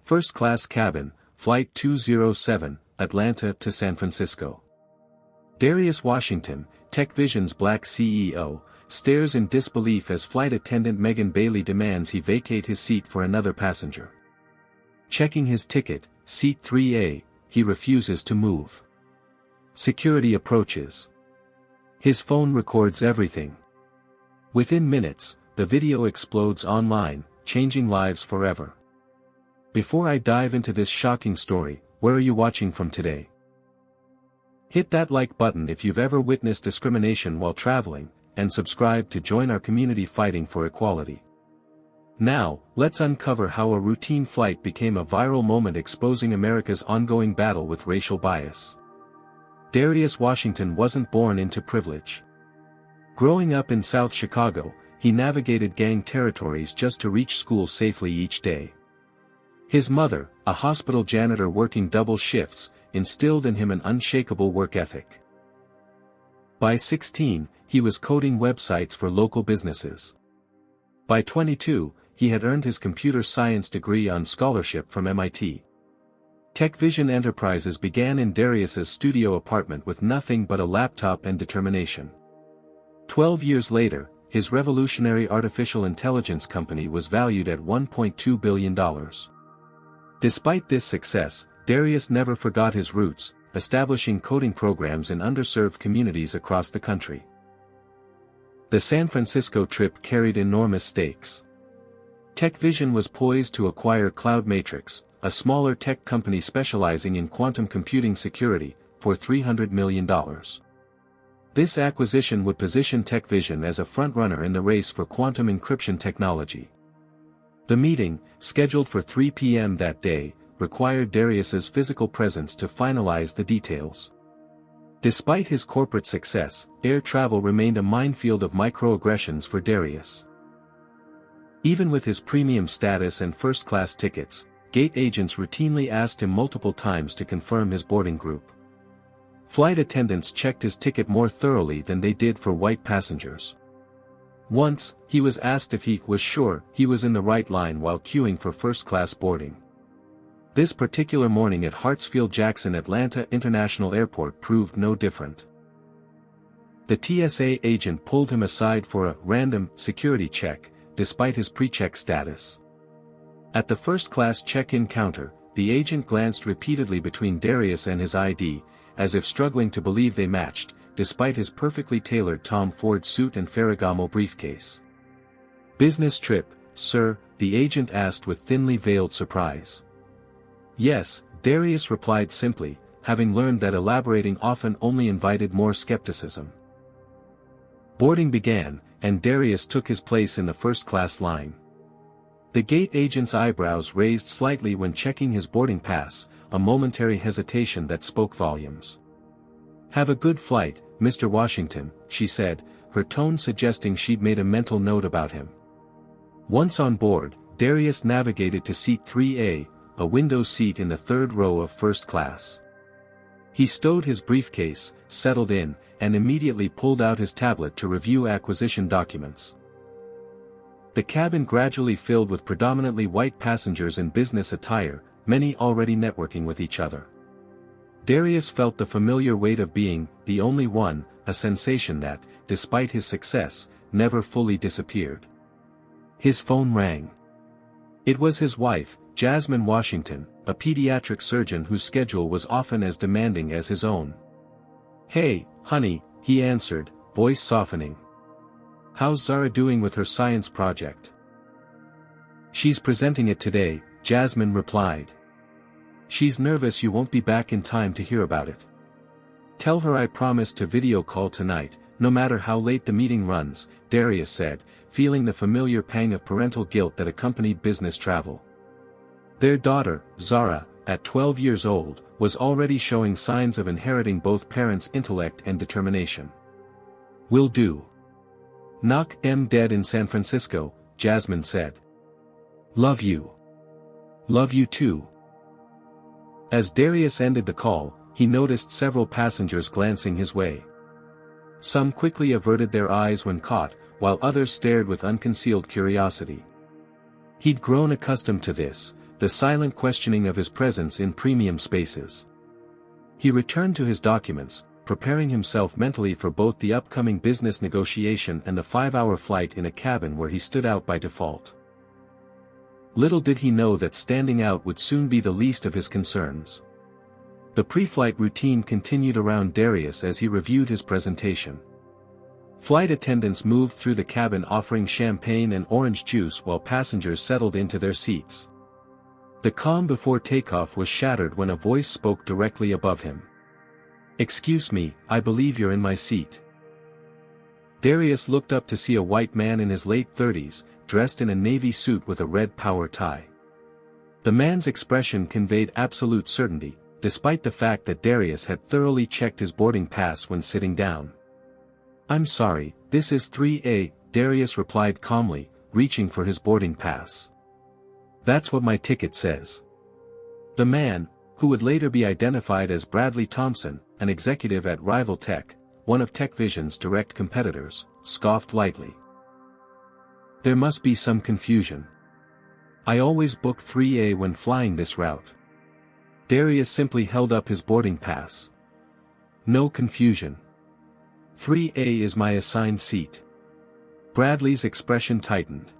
First class cabin, Flight 207, Atlanta to San Francisco. Darius Washington, TechVision's Black CEO, stares in disbelief as flight attendant Megan Bailey demands he vacate his seat for another passenger. Checking his ticket, seat 3A, he refuses to move. Security approaches. His phone records everything. Within minutes, the video explodes online, changing lives forever. Before I dive into this shocking story, where are you watching from today? Hit that like button if you've ever witnessed discrimination while traveling, and subscribe to join our community fighting for equality. Now, let's uncover how a routine flight became a viral moment exposing America's ongoing battle with racial bias. Darius Washington wasn't born into privilege. Growing up in South Chicago, he navigated gang territories just to reach school safely each day. His mother, a hospital janitor working double shifts, instilled in him an unshakable work ethic. By 16, he was coding websites for local businesses. By 22, he had earned his computer science degree on scholarship from MIT. TechVision Enterprises began in Darius's studio apartment with nothing but a laptop and determination. 12 years later, his revolutionary artificial intelligence company was valued at $1.2 billion. Despite this success, Darius never forgot his roots, establishing coding programs in underserved communities across the country. The San Francisco trip carried enormous stakes. TechVision was poised to acquire CloudMatrix, a smaller tech company specializing in quantum computing security, for $300 million. This acquisition would position TechVision as a frontrunner in the race for quantum encryption technology. The meeting, scheduled for 3 p.m. that day, required Darius's physical presence to finalize the details. Despite his corporate success, air travel remained a minefield of microaggressions for Darius. Even with his premium status and first-class tickets, gate agents routinely asked him multiple times to confirm his boarding group. Flight attendants checked his ticket more thoroughly than they did for white passengers. Once, he was asked if he was sure he was in the right line while queuing for first-class boarding. This particular morning at Hartsfield-Jackson Atlanta International Airport proved no different. The TSA agent pulled him aside for a random security check, despite his pre-check status. At the first-class check-in counter, the agent glanced repeatedly between Darius and his ID, as if struggling to believe they matched, despite his perfectly tailored Tom Ford suit and Ferragamo briefcase. "Business trip, sir?" the agent asked with thinly veiled surprise. "Yes," Darius replied simply, having learned that elaborating often only invited more skepticism. Boarding began, and Darius took his place in the first-class line. The gate agent's eyebrows raised slightly when checking his boarding pass, a momentary hesitation that spoke volumes. "Have a good flight, Mr. Washington," she said, her tone suggesting she'd made a mental note about him. Once on board, Darius navigated to seat 3A, a window seat in the third row of first class. He stowed his briefcase, settled in, and immediately pulled out his tablet to review acquisition documents. The cabin gradually filled with predominantly white passengers in business attire, many already networking with each other. Darius felt the familiar weight of being the only one, a sensation that, despite his success, never fully disappeared. His phone rang. It was his wife, Jasmine Washington, a pediatric surgeon whose schedule was often as demanding as his own. "Hey, honey," he answered, voice softening. "How's Zara doing with her science project?" "She's presenting it today," Jasmine replied. "She's nervous you won't be back in time to hear about it. Tell her I promised to video call tonight, no matter how late the meeting runs," Darius said, feeling the familiar pang of parental guilt that accompanied business travel. Their daughter, Zara, at 12 years old, was already showing signs of inheriting both parents' intellect and determination. "Will do. Knock 'em dead in San Francisco," Jasmine said. "Love you. Love you too." As Darius ended the call, he noticed several passengers glancing his way. Some quickly averted their eyes when caught, while others stared with unconcealed curiosity. He'd grown accustomed to this, the silent questioning of his presence in premium spaces. He returned to his documents, preparing himself mentally for both the upcoming business negotiation and the 5-hour flight in a cabin where he stood out by default. Little did he know that standing out would soon be the least of his concerns. The pre-flight routine continued around Darius as he reviewed his presentation. Flight attendants moved through the cabin offering champagne and orange juice while passengers settled into their seats. The calm before takeoff was shattered when a voice spoke directly above him. "Excuse me, I believe you're in my seat." Darius looked up to see a white man in his late 30s, dressed in a navy suit with a red power tie. The man's expression conveyed absolute certainty, despite the fact that Darius had thoroughly checked his boarding pass when sitting down. "I'm sorry, this is 3A, Darius replied calmly, reaching for his boarding pass. "That's what my ticket says." The man, who would later be identified as Bradley Thompson, an executive at Rival Tech, one of TechVision's direct competitors, scoffed lightly. "There must be some confusion. I always book 3A when flying this route." Darius simply held up his boarding pass. "No confusion. 3A is my assigned seat." Bradley's expression tightened.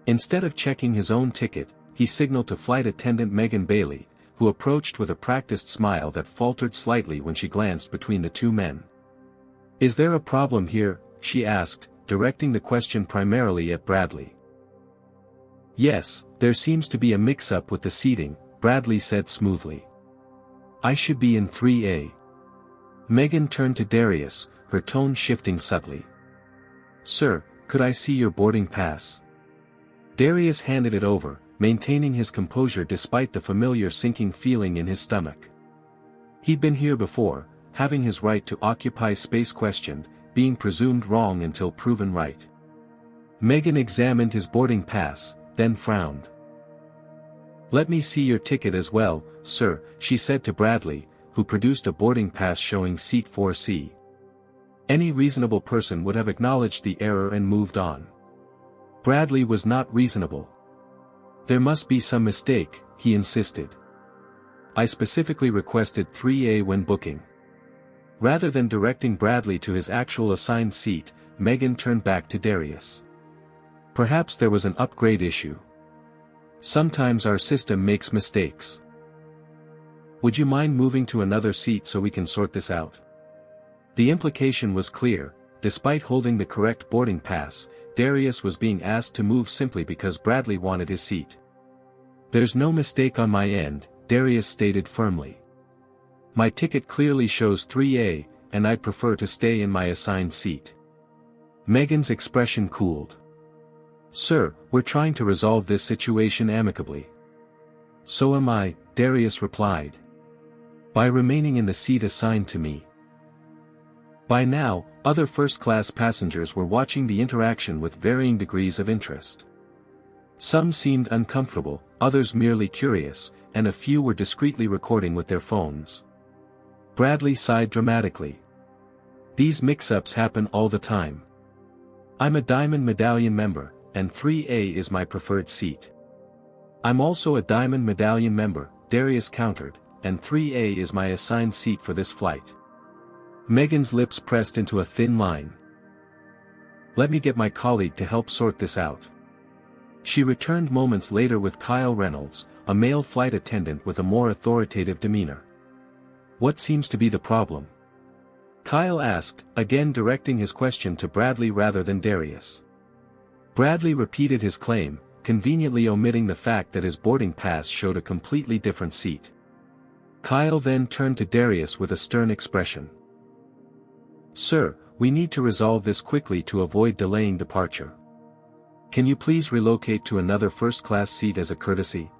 Instead of checking his own ticket, he signaled to flight attendant Megan Bailey, who approached with a practiced smile that faltered slightly when she glanced between the two men. "Is there a problem here?" she asked, directing the question primarily at Bradley. "Yes, there seems to be a mix-up with the seating," Bradley said smoothly. "I should be in 3A." Megan turned to Darius, her tone shifting subtly. "Sir, could I see your boarding pass?" Darius handed it over, maintaining his composure despite the familiar sinking feeling in his stomach. He'd been here before, having his right to occupy space questioned, being presumed wrong until proven right. Megan examined his boarding pass, then frowned. "Let me see your ticket as well, sir," she said to Bradley, who produced a boarding pass showing seat 4C. Any reasonable person would have acknowledged the error and moved on. Bradley was not reasonable. "There must be some mistake," he insisted. "I specifically requested 3A when booking." Rather than directing Bradley to his actual assigned seat, Megan turned back to Darius. "Perhaps there was an upgrade issue. Sometimes our system makes mistakes. Would you mind moving to another seat so we can sort this out?" The implication was clear. Despite holding the correct boarding pass, Darius was being asked to move simply because Bradley wanted his seat. "There's no mistake on my end," Darius stated firmly. "My ticket clearly shows 3A, and I'd prefer to stay in my assigned seat." Megan's expression cooled. "Sir, we're trying to resolve this situation amicably." "So am I," Darius replied. "By remaining in the seat assigned to me." By now, other first-class passengers were watching the interaction with varying degrees of interest. Some seemed uncomfortable, others merely curious, and a few were discreetly recording with their phones. Bradley sighed dramatically. "These mix-ups happen all the time. I'm a Diamond Medallion member, and 3A is my preferred seat." "I'm also a Diamond Medallion member," Darius countered, "and 3A is my assigned seat for this flight." Megan's lips pressed into a thin line. "Let me get my colleague to help sort this out." She returned moments later with Kyle Reynolds, a male flight attendant with a more authoritative demeanor. "What seems to be the problem?" Kyle asked, again directing his question to Bradley rather than Darius. Bradley repeated his claim, conveniently omitting the fact that his boarding pass showed a completely different seat. Kyle then turned to Darius with a stern expression. "Sir, we need to resolve this quickly to avoid delaying departure. Can you please relocate to another first-class seat as a courtesy?"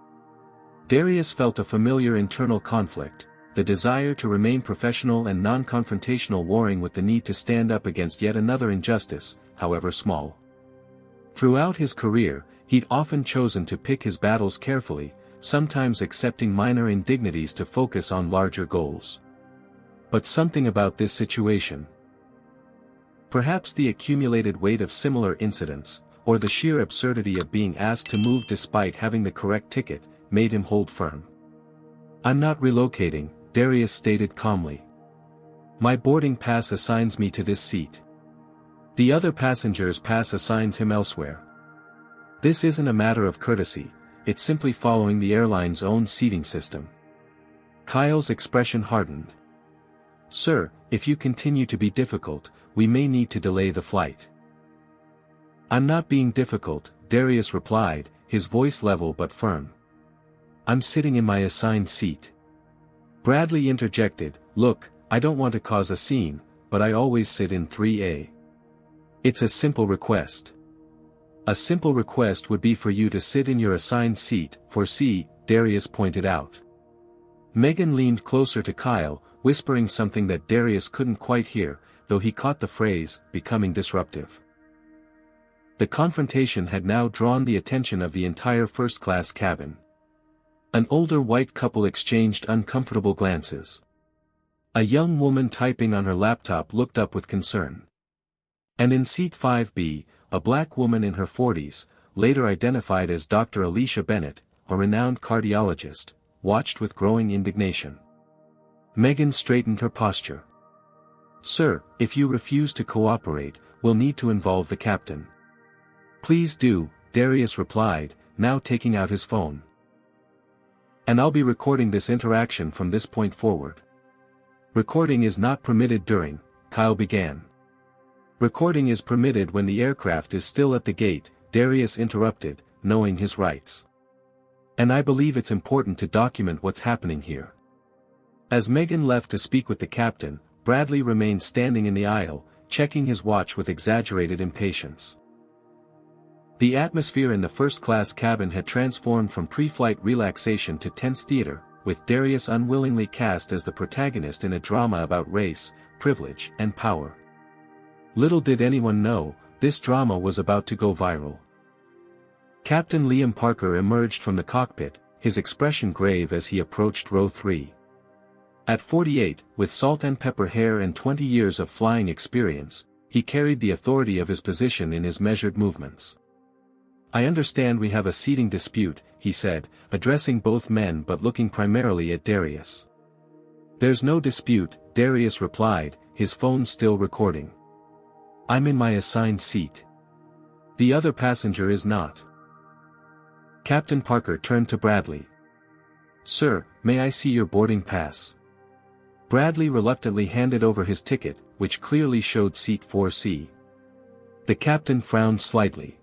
Darius felt a familiar internal conflict, the desire to remain professional and non-confrontational warring with the need to stand up against yet another injustice, however small. Throughout his career, he'd often chosen to pick his battles carefully, sometimes accepting minor indignities to focus on larger goals. But something about this situation, perhaps the accumulated weight of similar incidents, or the sheer absurdity of being asked to move despite having the correct ticket, made him hold firm. "I'm not relocating," Darius stated calmly. "My boarding pass assigns me to this seat. The other passenger's pass assigns him elsewhere. This isn't a matter of courtesy, it's simply following the airline's own seating system." Kyle's expression hardened. "Sir, if you continue to be difficult, we may need to delay the flight." "I'm not being difficult," Darius replied, his voice level but firm. "I'm sitting in my assigned seat." Bradley interjected, "Look, I don't want to cause a scene, but I always sit in 3A. It's a simple request." "A simple request would be for you to sit in your assigned seat, 4C, Darius pointed out. Megan leaned closer to Kyle, whispering something that Darius couldn't quite hear, though he caught the phrase, becoming disruptive. The confrontation had now drawn the attention of the entire first-class cabin. An older white couple exchanged uncomfortable glances. A young woman typing on her laptop looked up with concern. And in seat 5B, a black woman in her 40s, later identified as Dr. Alicia Bennett, a renowned cardiologist, watched with growing indignation. Megan straightened her posture. "Sir, if you refuse to cooperate, we'll need to involve the captain." "Please do," Darius replied, now taking out his phone. "And I'll be recording this interaction from this point forward." "Recording is not permitted during," Kyle began. "Recording is permitted when the aircraft is still at the gate," Darius interrupted, knowing his rights. "And I believe it's important to document what's happening here." As Megan left to speak with the captain, Bradley remained standing in the aisle, checking his watch with exaggerated impatience. The atmosphere in the first-class cabin had transformed from pre-flight relaxation to tense theater, with Darius unwillingly cast as the protagonist in a drama about race, privilege, and power. Little did anyone know, this drama was about to go viral. Captain Liam Parker emerged from the cockpit, his expression grave as he approached row 3. At 48, with salt and pepper hair and 20 years of flying experience, he carried the authority of his position in his measured movements. "I understand we have a seating dispute," he said, addressing both men but looking primarily at Darius. "There's no dispute," Darius replied, his phone still recording. "I'm in my assigned seat. The other passenger is not." Captain Parker turned to Bradley. "Sir, may I see your boarding pass?" Bradley reluctantly handed over his ticket, which clearly showed seat 4C. The captain frowned slightly.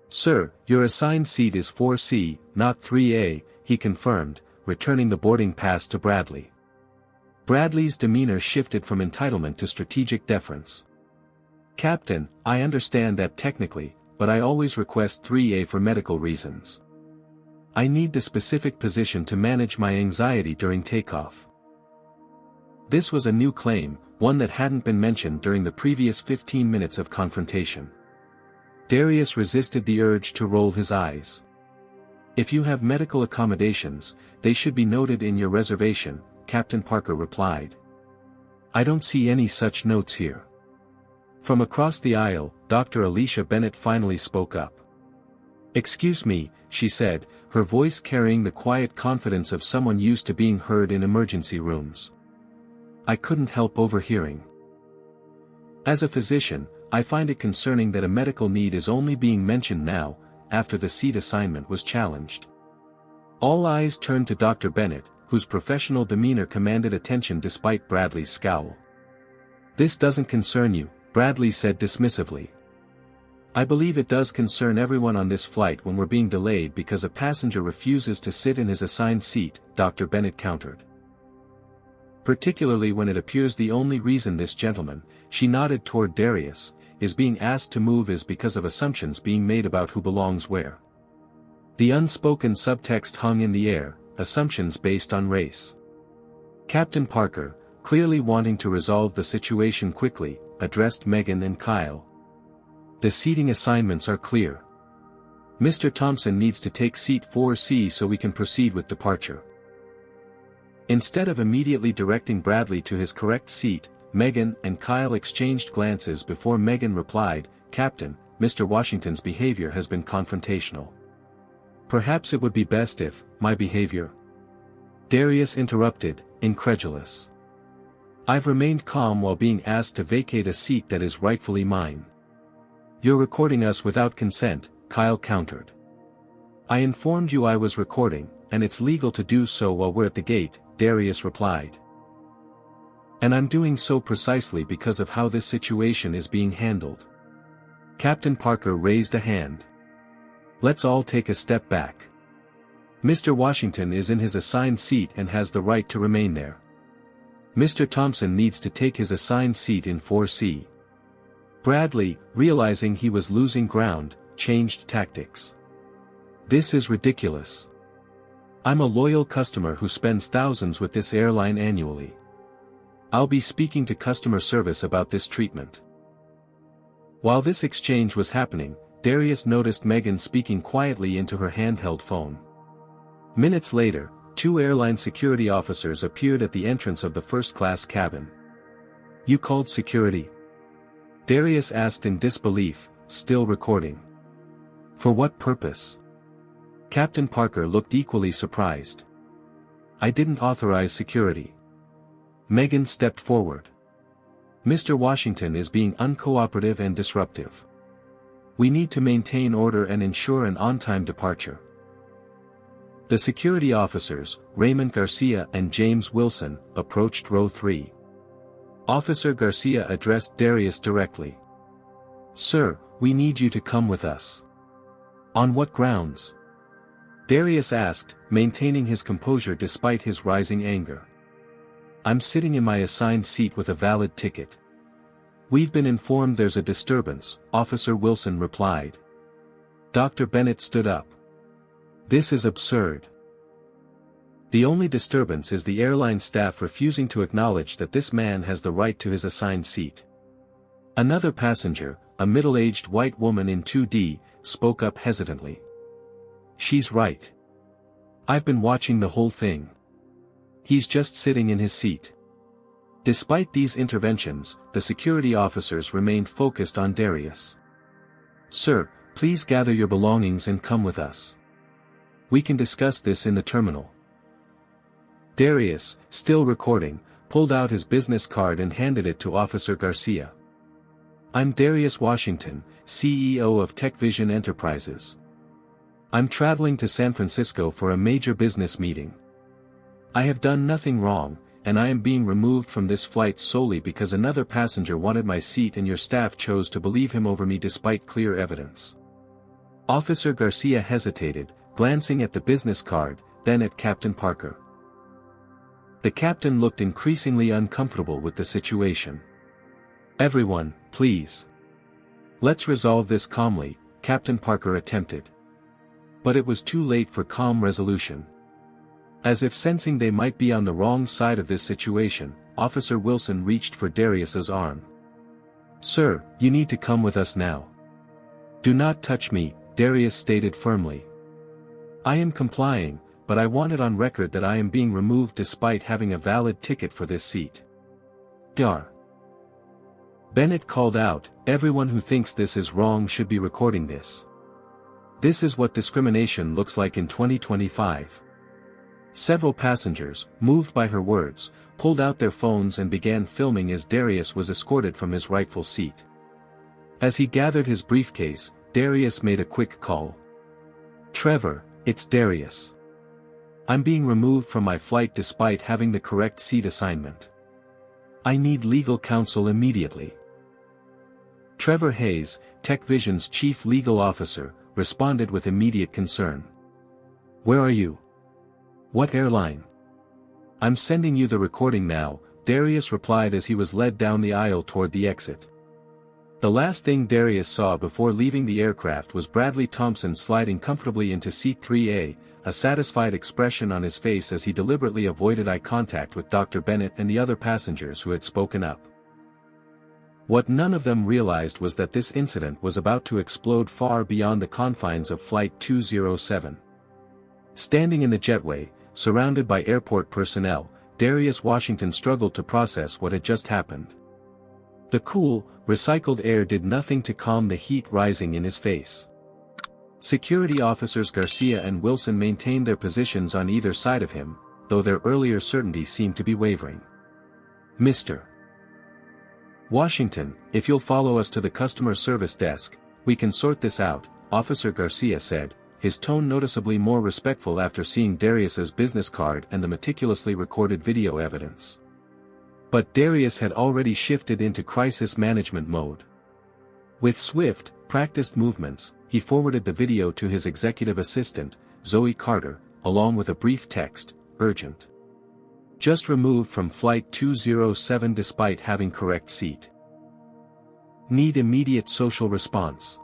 "Sir, your assigned seat is 4C, not 3A, he confirmed, returning the boarding pass to Bradley. Bradley's demeanor shifted from entitlement to strategic deference. "Captain, I understand that technically, but I always request 3A for medical reasons. I need the specific position to manage my anxiety during takeoff." This was a new claim, one that hadn't been mentioned during the previous 15 minutes of confrontation. Darius resisted the urge to roll his eyes. "If you have medical accommodations, they should be noted in your reservation," Captain Parker replied. "I don't see any such notes here." From across the aisle, Dr. Alicia Bennett finally spoke up. "Excuse me," she said, her voice carrying the quiet confidence of someone used to being heard in emergency rooms. "I couldn't help overhearing. As a physician, I find it concerning that a medical need is only being mentioned now, after the seat assignment was challenged." All eyes turned to Dr. Bennett, whose professional demeanor commanded attention despite Bradley's scowl. "This doesn't concern you," Bradley said dismissively. "I believe it does concern everyone on this flight when we're being delayed because a passenger refuses to sit in his assigned seat," Dr. Bennett countered. "Particularly when it appears the only reason this gentleman," she nodded toward Darius, "is being asked to move is because of assumptions being made about who belongs where." The unspoken subtext hung in the air, assumptions based on race. Captain Parker, clearly wanting to resolve the situation quickly, addressed Megan and Kyle. "The seating assignments are clear. Mr. Thompson needs to take seat 4C so we can proceed with departure." Instead of immediately directing Bradley to his correct seat, Megan and Kyle exchanged glances before Megan replied, "Captain, Mr. Washington's behavior has been confrontational. Perhaps it would be best if, my behavior. Darius interrupted, incredulous. I've remained calm while being asked to vacate a seat that is rightfully mine. You're recording us without consent, Kyle countered. I informed you I was recording, and it's legal to do so while we're at the gate, Darius replied. And I'm doing so precisely because of how this situation is being handled. Captain Parker raised a hand. Let's all take a step back. Mr. Washington is in his assigned seat and has the right to remain there. Mr. Thompson needs to take his assigned seat in 4C. Bradley, realizing he was losing ground, changed tactics. This is ridiculous. I'm a loyal customer who spends thousands with this airline annually. I'll be speaking to customer service about this treatment. While this exchange was happening, Darius noticed Megan speaking quietly into her handheld phone. Minutes later, 2 airline security officers appeared at the entrance of the first-class cabin. You called security? Darius asked in disbelief, still recording. For what purpose? Captain Parker looked equally surprised. I didn't authorize security. Megan stepped forward. Mr. Washington is being uncooperative and disruptive. We need to maintain order and ensure an on-time departure. The security officers, Raymond Garcia and James Wilson, approached row 3. Officer Garcia addressed Darius directly. Sir, we need you to come with us. On what grounds? Darius asked, maintaining his composure despite his rising anger. I'm sitting in my assigned seat with a valid ticket. We've been informed there's a disturbance, Officer Wilson replied. Dr. Bennett stood up. This is absurd. The only disturbance is the airline staff refusing to acknowledge that this man has the right to his assigned seat. Another passenger, a middle-aged white woman in 2D, spoke up hesitantly. She's right. I've been watching the whole thing. He's just sitting in his seat. Despite these interventions, the security officers remained focused on Darius. Sir, please gather your belongings and come with us. We can discuss this in the terminal. Darius, still recording, pulled out his business card and handed it to Officer Garcia. I'm Darius Washington, CEO of TechVision Enterprises. I'm traveling to San Francisco for a major business meeting. I have done nothing wrong, and I am being removed from this flight solely because another passenger wanted my seat and your staff chose to believe him over me despite clear evidence. Officer Garcia hesitated, glancing at the business card, then at Captain Parker. The captain looked increasingly uncomfortable with the situation. Everyone, please. Let's resolve this calmly, Captain Parker attempted. But it was too late for calm resolution. As if sensing they might be on the wrong side of this situation, Officer Wilson reached for Darius's arm. Sir, you need to come with us now. Do not touch me, Darius stated firmly. I am complying, but I want it on record that I am being removed despite having a valid ticket for this seat. Dar. Bennett called out, everyone who thinks this is wrong should be recording this. This is what discrimination looks like in 2025. Several passengers, moved by her words, pulled out their phones and began filming as Darius was escorted from his rightful seat. As he gathered his briefcase, Darius made a quick call. Trevor, it's Darius. I'm being removed from my flight despite having the correct seat assignment. I need legal counsel immediately. Trevor Hayes, TechVision's chief legal officer, responded with immediate concern. Where are you? What airline? I'm sending you the recording now, Darius replied as he was led down the aisle toward the exit. The last thing Darius saw before leaving the aircraft was Bradley Thompson sliding comfortably into seat 3A, a satisfied expression on his face as he deliberately avoided eye contact with Dr. Bennett and the other passengers who had spoken up. What none of them realized was that this incident was about to explode far beyond the confines of Flight 207. Standing in the jetway, surrounded by airport personnel, Darius Washington struggled to process what had just happened. The cool, recycled air did nothing to calm the heat rising in his face. Security officers Garcia and Wilson maintained their positions on either side of him, though their earlier certainty seemed to be wavering. "Mr. Washington, if you'll follow us to the customer service desk, we can sort this out," Officer Garcia said, his tone noticeably more respectful after seeing Darius's business card and the meticulously recorded video evidence. But Darius had already shifted into crisis management mode. With swift, practiced movements, he forwarded the video to his executive assistant, Zoe Carter, along with a brief text, "Urgent. Just removed from Flight 207 despite having correct seat. Need immediate social response."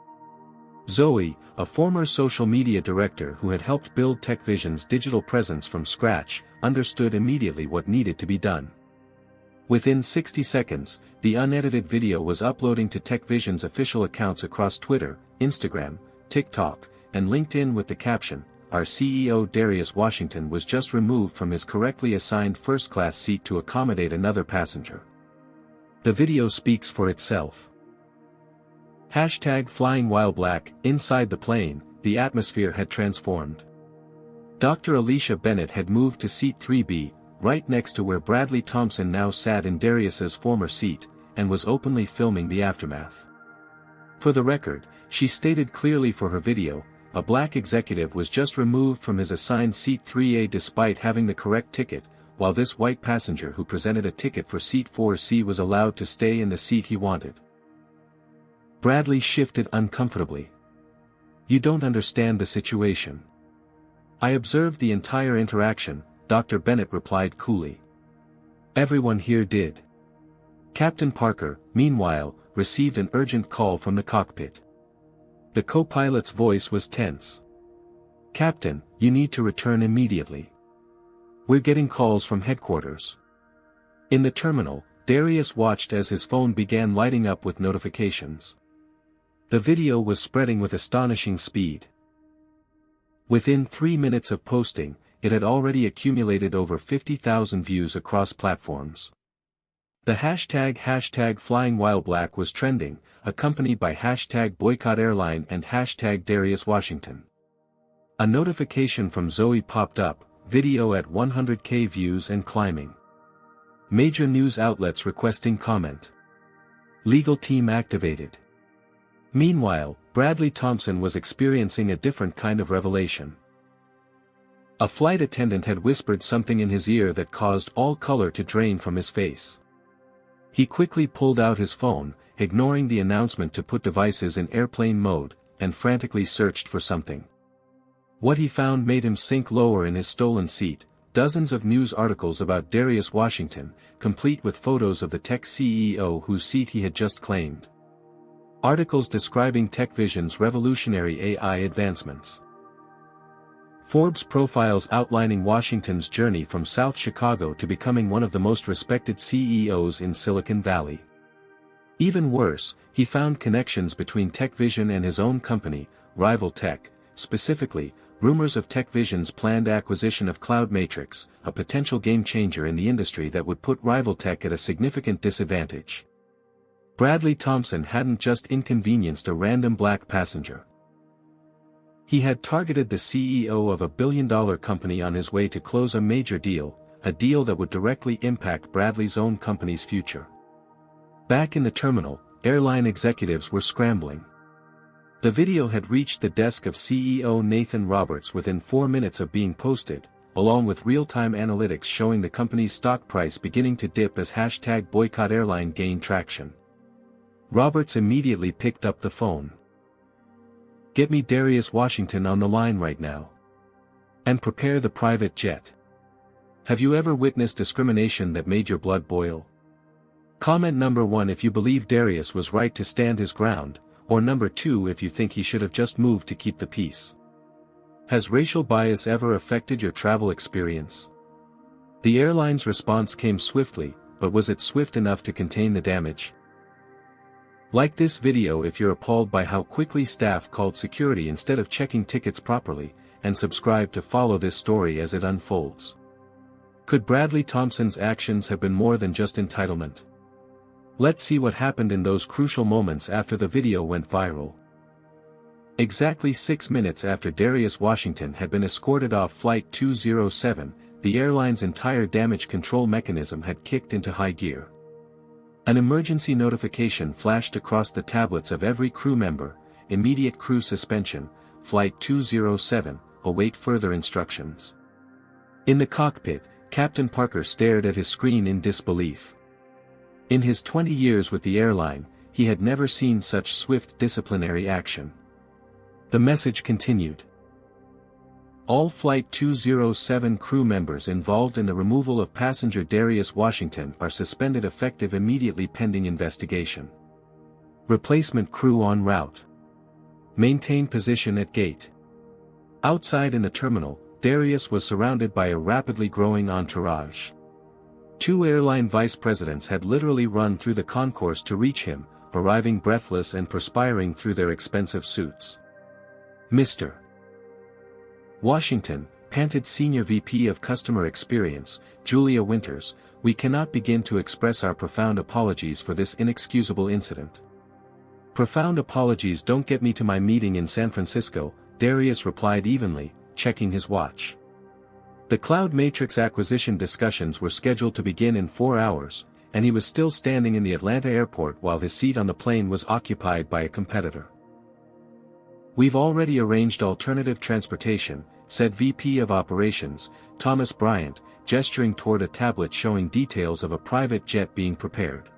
Zoe, a former social media director who had helped build TechVision's digital presence from scratch, understood immediately what needed to be done. Within 60 seconds, the unedited video was uploading to TechVision's official accounts across Twitter, Instagram, TikTok, and LinkedIn with the caption, "Our CEO Darius Washington was just removed from his correctly assigned first-class seat to accommodate another passenger." The video speaks for itself. #flying while black, inside the plane, the atmosphere had transformed. Dr. Alicia Bennett had moved to seat 3B, right next to where Bradley Thompson now sat in Darius's former seat, and was openly filming the aftermath. For the record, she stated clearly for her video, a black executive was just removed from his assigned seat 3A despite having the correct ticket, while this white passenger who presented a ticket for seat 4C was allowed to stay in the seat he wanted. Bradley shifted uncomfortably. "You don't understand the situation." "I observed the entire interaction," Dr. Bennett replied coolly. "Everyone here did." Captain Parker, meanwhile, received an urgent call from the cockpit. The co-pilot's voice was tense. "Captain, you need to return immediately. We're getting calls from headquarters." In the terminal, Darius watched as his phone began lighting up with notifications. The video was spreading with astonishing speed. Within 3 minutes of posting, it had already accumulated over 50,000 views across platforms. The hashtag flying while black was trending, accompanied by hashtag boycott airline and hashtag Darius Washington. A notification from Zoe popped up, video at 100K views and climbing. Major news outlets requesting comment. Legal team activated. Meanwhile, Bradley Thompson was experiencing a different kind of revelation. A flight attendant had whispered something in his ear that caused all color to drain from his face. He quickly pulled out his phone, ignoring the announcement to put devices in airplane mode, and frantically searched for something. What he found made him sink lower in his stolen seat, dozens of news articles about Darius Washington, complete with photos of the tech CEO whose seat he had just claimed. Articles describing TechVision's revolutionary AI advancements. Forbes profiles outlining Washington's journey from South Chicago to becoming one of the most respected CEOs in Silicon Valley. Even worse, he found connections between TechVision and his own company, Rival Tech, specifically, rumors of TechVision's planned acquisition of Cloudmatrix, a potential game-changer in the industry that would put Rival Tech at a significant disadvantage. Bradley Thompson hadn't just inconvenienced a random black passenger. He had targeted the CEO of a billion-dollar company on his way to close a major deal, a deal that would directly impact Bradley's own company's future. Back in the terminal, airline executives were scrambling. The video had reached the desk of CEO Nathan Roberts within 4 minutes of being posted, along with real-time analytics showing the company's stock price beginning to dip as hashtag boycott airline gained traction. Roberts immediately picked up the phone. "Get me Darius Washington on the line right now. And prepare the private jet. Have you ever witnessed discrimination that made your blood boil? Comment number 1 if you believe Darius was right to stand his ground, or number 2 if you think he should have just moved to keep the peace. Has racial bias ever affected your travel experience?" The airline's response came swiftly, but was it swift enough to contain the damage? Like this video if you're appalled by how quickly staff called security instead of checking tickets properly, and subscribe to follow this story as it unfolds. Could Bradley Thompson's actions have been more than just entitlement? Let's see what happened in those crucial moments after the video went viral. Exactly 6 minutes after Darius Washington had been escorted off Flight 207, the airline's entire damage control mechanism had kicked into high gear. An emergency notification flashed across the tablets of every crew member: immediate crew suspension, Flight 207, await further instructions. In the cockpit, Captain Parker stared at his screen in disbelief. In his 20 years with the airline, he had never seen such swift disciplinary action. The message continued. All Flight 207 crew members involved in the removal of passenger Darius Washington are suspended effective immediately pending investigation. Replacement crew en route. Maintain position at gate. Outside in the terminal, Darius was surrounded by a rapidly growing entourage. 2 airline vice presidents had literally run through the concourse to reach him, arriving breathless and perspiring through their expensive suits. Mr. Washington, panted Senior VP of Customer Experience, Julia Winters, we cannot begin to express our profound apologies for this inexcusable incident. Profound apologies don't get me to my meeting in San Francisco, Darius replied evenly, checking his watch. The Cloud Matrix acquisition discussions were scheduled to begin in 4 hours, and he was still standing in the Atlanta airport while his seat on the plane was occupied by a competitor. We've already arranged alternative transportation, said VP of Operations, Thomas Bryant, gesturing toward a tablet showing details of a private jet being prepared.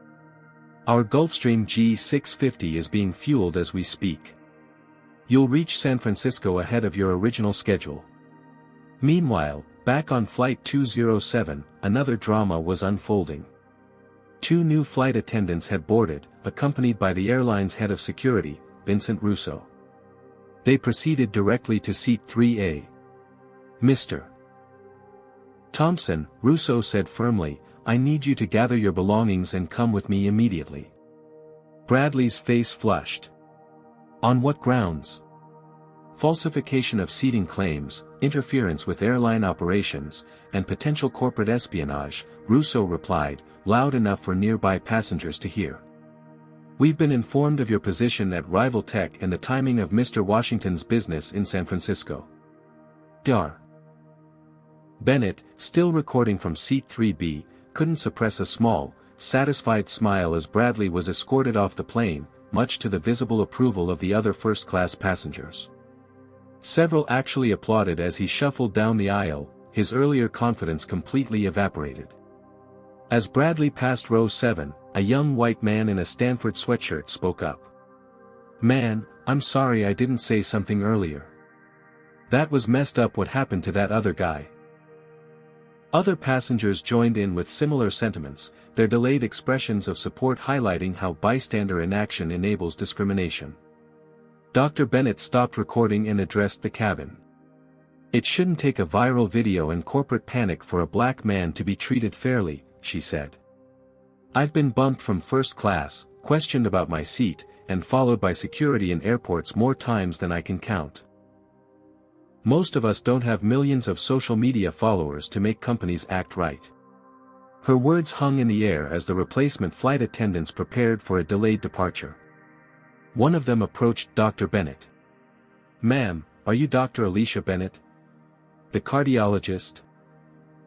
Our Gulfstream G650 is being fueled as we speak. You'll reach San Francisco ahead of your original schedule. Meanwhile, back on Flight 207, another drama was unfolding. 2 new flight attendants had boarded, accompanied by the airline's head of security, Vincent Russo. They proceeded directly to seat 3A. Mr. Thompson, Russo said firmly, I need you to gather your belongings and come with me immediately. Bradley's face flushed. On what grounds? Falsification of seating claims, interference with airline operations, and potential corporate espionage, Russo replied, loud enough for nearby passengers to hear. We've been informed of your position at Rival Tech and the timing of Mr. Washington's business in San Francisco. Dar. Bennett, still recording from seat 3B, couldn't suppress a small, satisfied smile as Bradley was escorted off the plane, much to the visible approval of the other first-class passengers. Several actually applauded as he shuffled down the aisle, his earlier confidence completely evaporated. As Bradley passed row 7, a young white man in a Stanford sweatshirt spoke up. Man, I'm sorry I didn't say something earlier. That was messed up what happened to that other guy. Other passengers joined in with similar sentiments, their delayed expressions of support highlighting how bystander inaction enables discrimination. Dr. Bennett stopped recording and addressed the cabin. It shouldn't take a viral video and corporate panic for a black man to be treated fairly, she said. I've been bumped from first class, questioned about my seat, and followed by security in airports more times than I can count. Most of us don't have millions of social media followers to make companies act right. Her words hung in the air as the replacement flight attendants prepared for a delayed departure. One of them approached Dr. Bennett. Ma'am, are you Dr. Alicia Bennett? The cardiologist?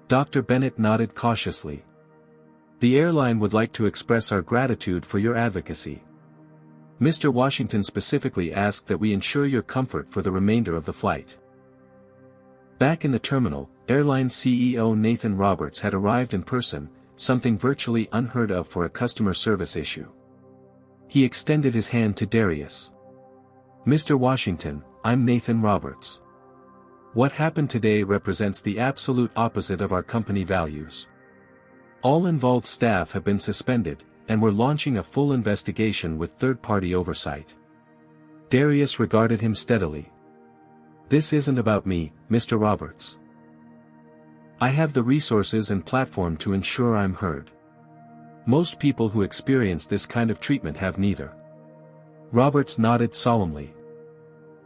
Dr. Bennett nodded cautiously. The airline would like to express our gratitude for your advocacy. Mr. Washington specifically asked that we ensure your comfort for the remainder of the flight. Back in the terminal, airline CEO Nathan Roberts had arrived in person, something virtually unheard of for a customer service issue. He extended his hand to Darius. Mr. Washington, I'm Nathan Roberts. What happened today represents the absolute opposite of our company values. All involved staff have been suspended, and we're launching a full investigation with third-party oversight. Darius regarded him steadily. This isn't about me, Mr. Roberts. I have the resources and platform to ensure I'm heard. Most people who experience this kind of treatment have neither. Roberts nodded solemnly.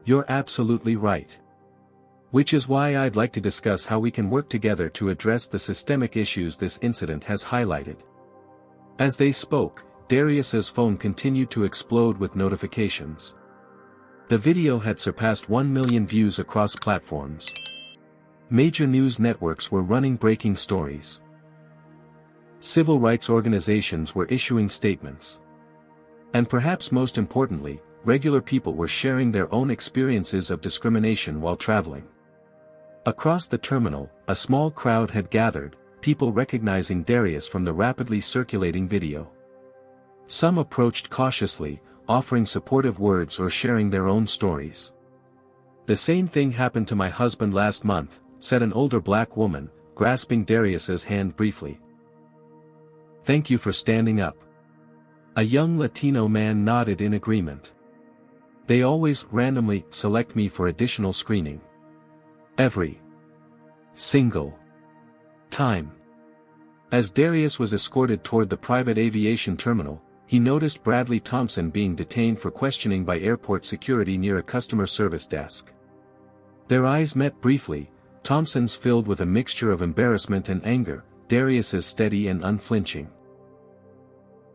You're absolutely right. Which is why I'd like to discuss how we can work together to address the systemic issues this incident has highlighted. As they spoke, Darius's phone continued to explode with notifications. The video had surpassed 1 million views across platforms. Major news networks were running breaking stories. Civil rights organizations were issuing statements. And perhaps most importantly, regular people were sharing their own experiences of discrimination while traveling. Across the terminal, a small crowd had gathered, people recognizing Darius from the rapidly circulating video. Some approached cautiously, offering supportive words or sharing their own stories. "The same thing happened to my husband last month," said an older black woman, grasping Darius's hand briefly. "Thank you for standing up." A young Latino man nodded in agreement. "They always randomly select me for additional screening. Every single time." As Darius was escorted toward the private aviation terminal, he noticed Bradley Thompson being detained for questioning by airport security near a customer service desk. Their eyes met briefly, Thompson's filled with a mixture of embarrassment and anger, Darius's steady and unflinching.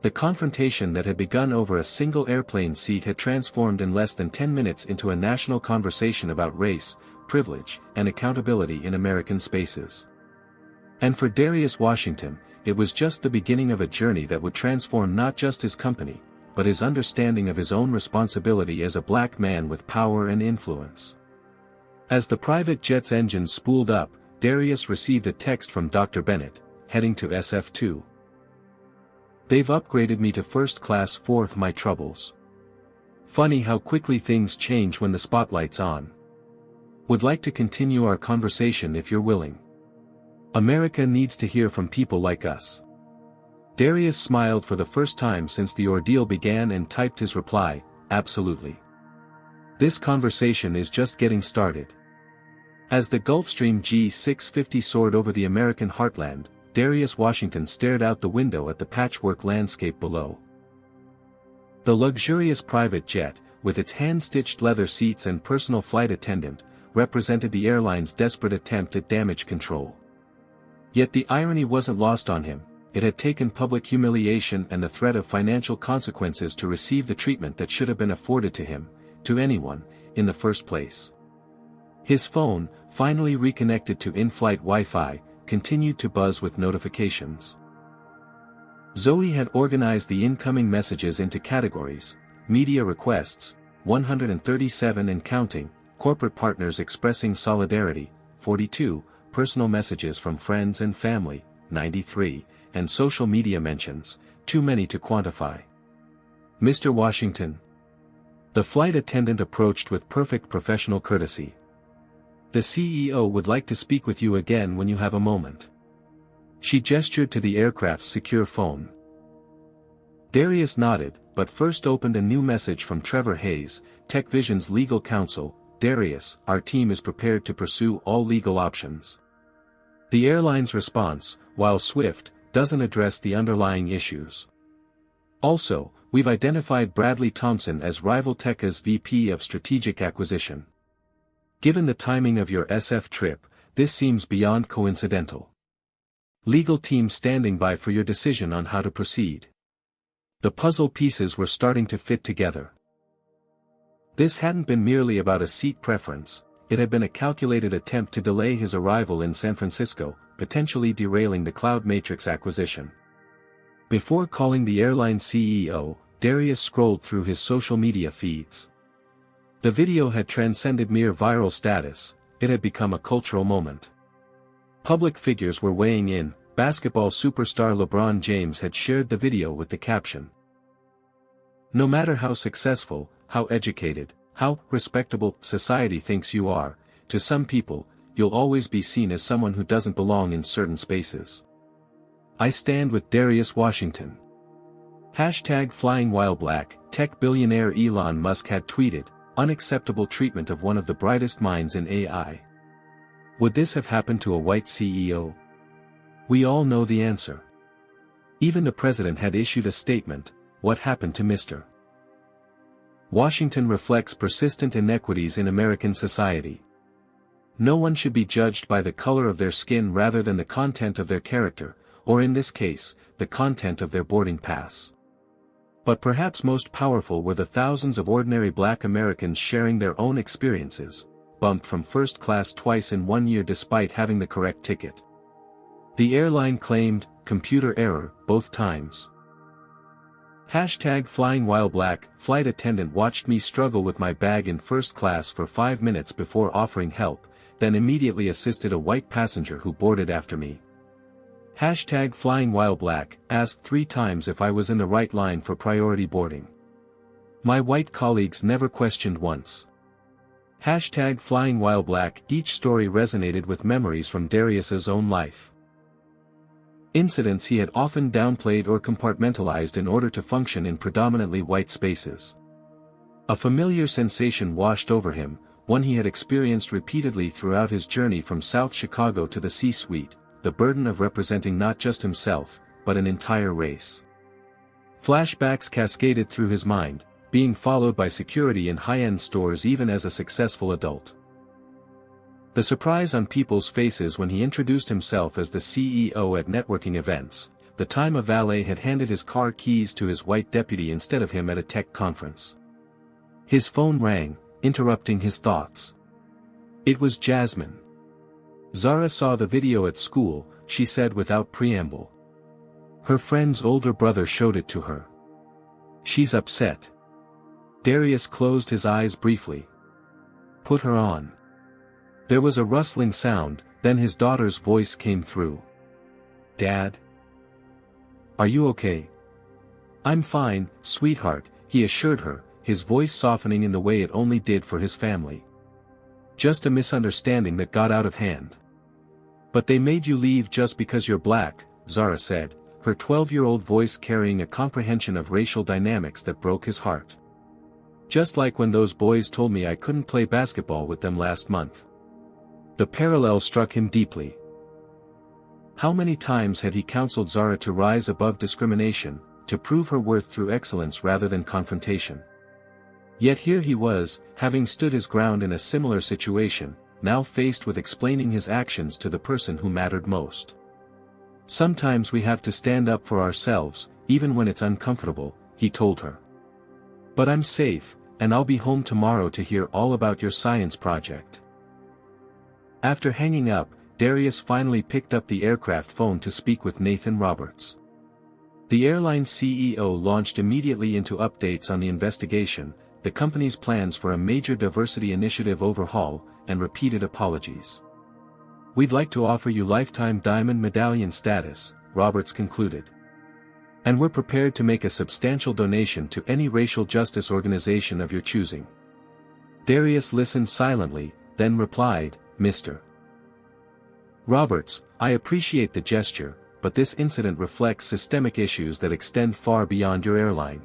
The confrontation that had begun over a single airplane seat had transformed in less than 10 minutes into a national conversation about race, privilege, and accountability in American spaces. And for Darius Washington, it was just the beginning of a journey that would transform not just his company, but his understanding of his own responsibility as a black man with power and influence. As the private jet's engines spooled up, Darius received a text from Dr. Bennett, heading to SF2. "They've upgraded me to first class for my troubles. Funny how quickly things change when the spotlight's on. Would like to continue our conversation if you're willing. America needs to hear from people like us." Darius smiled for the first time since the ordeal began and typed his reply, "Absolutely. This conversation is just getting started." As the Gulfstream G650 soared over the American heartland, Darius Washington stared out the window at the patchwork landscape below. The luxurious private jet, with its hand-stitched leather seats and personal flight attendant, represented the airline's desperate attempt at damage control. Yet the irony wasn't lost on him, it had taken public humiliation and the threat of financial consequences to receive the treatment that should have been afforded to him, to anyone, in the first place. His phone, finally reconnected to in-flight Wi-Fi, continued to buzz with notifications. Zoe had organized the incoming messages into categories: media requests, 137 and counting, corporate partners expressing solidarity, 42, personal messages from friends and family, 93, and social media mentions, too many to quantify. "Mr. Washington." The flight attendant approached with perfect professional courtesy. "The CEO would like to speak with you again when you have a moment." She gestured to the aircraft's secure phone. Darius nodded, but first opened a new message from Trevor Hayes, TechVision's legal counsel. "Darius, our team is prepared to pursue all legal options." The airline's response, while swift, doesn't address the underlying issues. "Also, we've identified Bradley Thompson as Rival Tech's VP of Strategic Acquisition. Given the timing of your SF trip, this seems beyond coincidental. Legal team standing by for your decision on how to proceed." The puzzle pieces were starting to fit together. This hadn't been merely about a seat preference, it had been a calculated attempt to delay his arrival in San Francisco, potentially derailing the Cloud Matrix acquisition. Before calling the airline CEO, Darius scrolled through his social media feeds. The video had transcended mere viral status, it had become a cultural moment. Public figures were weighing in, basketball superstar LeBron James had shared the video with the caption, "No matter how successful, how educated, how respectable society thinks you are, to some people, you'll always be seen as someone who doesn't belong in certain spaces. I stand with Darius Washington." #FlyingWhileBlack, tech billionaire Elon Musk had tweeted, "Unacceptable treatment of one of the brightest minds in AI." Would this have happened to a white CEO? We all know the answer. Even the president had issued a statement, "What happened to Mr. Washington reflects persistent inequities in American society. No one should be judged by the color of their skin rather than the content of their character, or in this case, the content of their boarding pass." But perhaps most powerful were the thousands of ordinary Black Americans sharing their own experiences, bumped from first class twice in 1 year despite having the correct ticket. The airline claimed, computer error, both times. #flying while black, flight attendant watched me struggle with my bag in first class for 5 minutes before offering help, then immediately assisted a white passenger who boarded after me. #flying while black, asked 3 times if I was in the right line for priority boarding. My white colleagues never questioned once. #flying while black, each story resonated with memories from Darius's own life. Incidents he had often downplayed or compartmentalized in order to function in predominantly white spaces. A familiar sensation washed over him, one he had experienced repeatedly throughout his journey from South Chicago to the C-suite, the burden of representing not just himself, but an entire race. Flashbacks cascaded through his mind, being followed by security in high-end stores even as a successful adult. The surprise on people's faces when he introduced himself as the CEO at networking events, the time a valet had handed his car keys to his white deputy instead of him at a tech conference. His phone rang, interrupting his thoughts. It was Jasmine. Zara saw the video at school, she said without preamble. Her friend's older brother showed it to her. She's upset. Darius closed his eyes briefly. Put her on. There was a rustling sound, then his daughter's voice came through. Dad? Are you okay? I'm fine, sweetheart, he assured her, his voice softening in the way it only did for his family. Just a misunderstanding that got out of hand. But they made you leave just because you're black, Zara said, her 12-year-old voice carrying a comprehension of racial dynamics that broke his heart. Just like when those boys told me I couldn't play basketball with them last month. The parallel struck him deeply. How many times had he counseled Zara to rise above discrimination, to prove her worth through excellence rather than confrontation? Yet here he was, having stood his ground in a similar situation, now faced with explaining his actions to the person who mattered most. Sometimes we have to stand up for ourselves, even when it's uncomfortable, he told her. But I'm safe, and I'll be home tomorrow to hear all about your science project. After hanging up, Darius finally picked up the aircraft phone to speak with Nathan Roberts. The airline's CEO launched immediately into updates on the investigation, the company's plans for a major diversity initiative overhaul, and repeated apologies. We'd like to offer you lifetime diamond medallion status, Roberts concluded. And we're prepared to make a substantial donation to any racial justice organization of your choosing. Darius listened silently, then replied, Mr. Roberts, I appreciate the gesture, but this incident reflects systemic issues that extend far beyond your airline.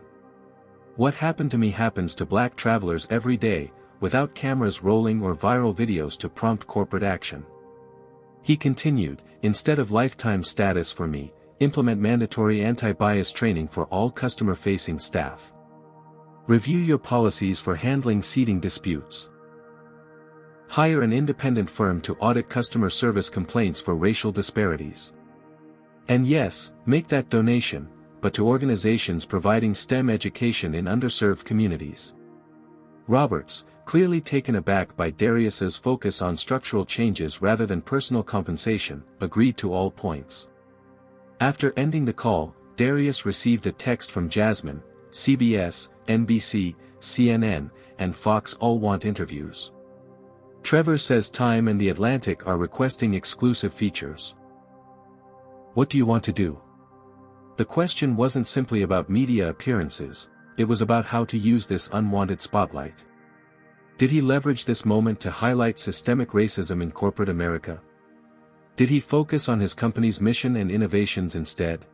What happened to me happens to black travelers every day, without cameras rolling or viral videos to prompt corporate action. He continued, instead of lifetime status for me, implement mandatory anti-bias training for all customer-facing staff. Review your policies for handling seating disputes. Hire an independent firm to audit customer service complaints for racial disparities. And yes, make that donation, but to organizations providing STEM education in underserved communities. Roberts, clearly taken aback by Darius's focus on structural changes rather than personal compensation, agreed to all points. After ending the call, Darius received a text from Jasmine, CBS, NBC, CNN, and Fox all want interviews. Trevor says Time and The Atlantic are requesting exclusive features. What do you want to do? The question wasn't simply about media appearances, it was about how to use this unwanted spotlight. Did he leverage this moment to highlight systemic racism in corporate America? Did he focus on his company's mission and innovations instead?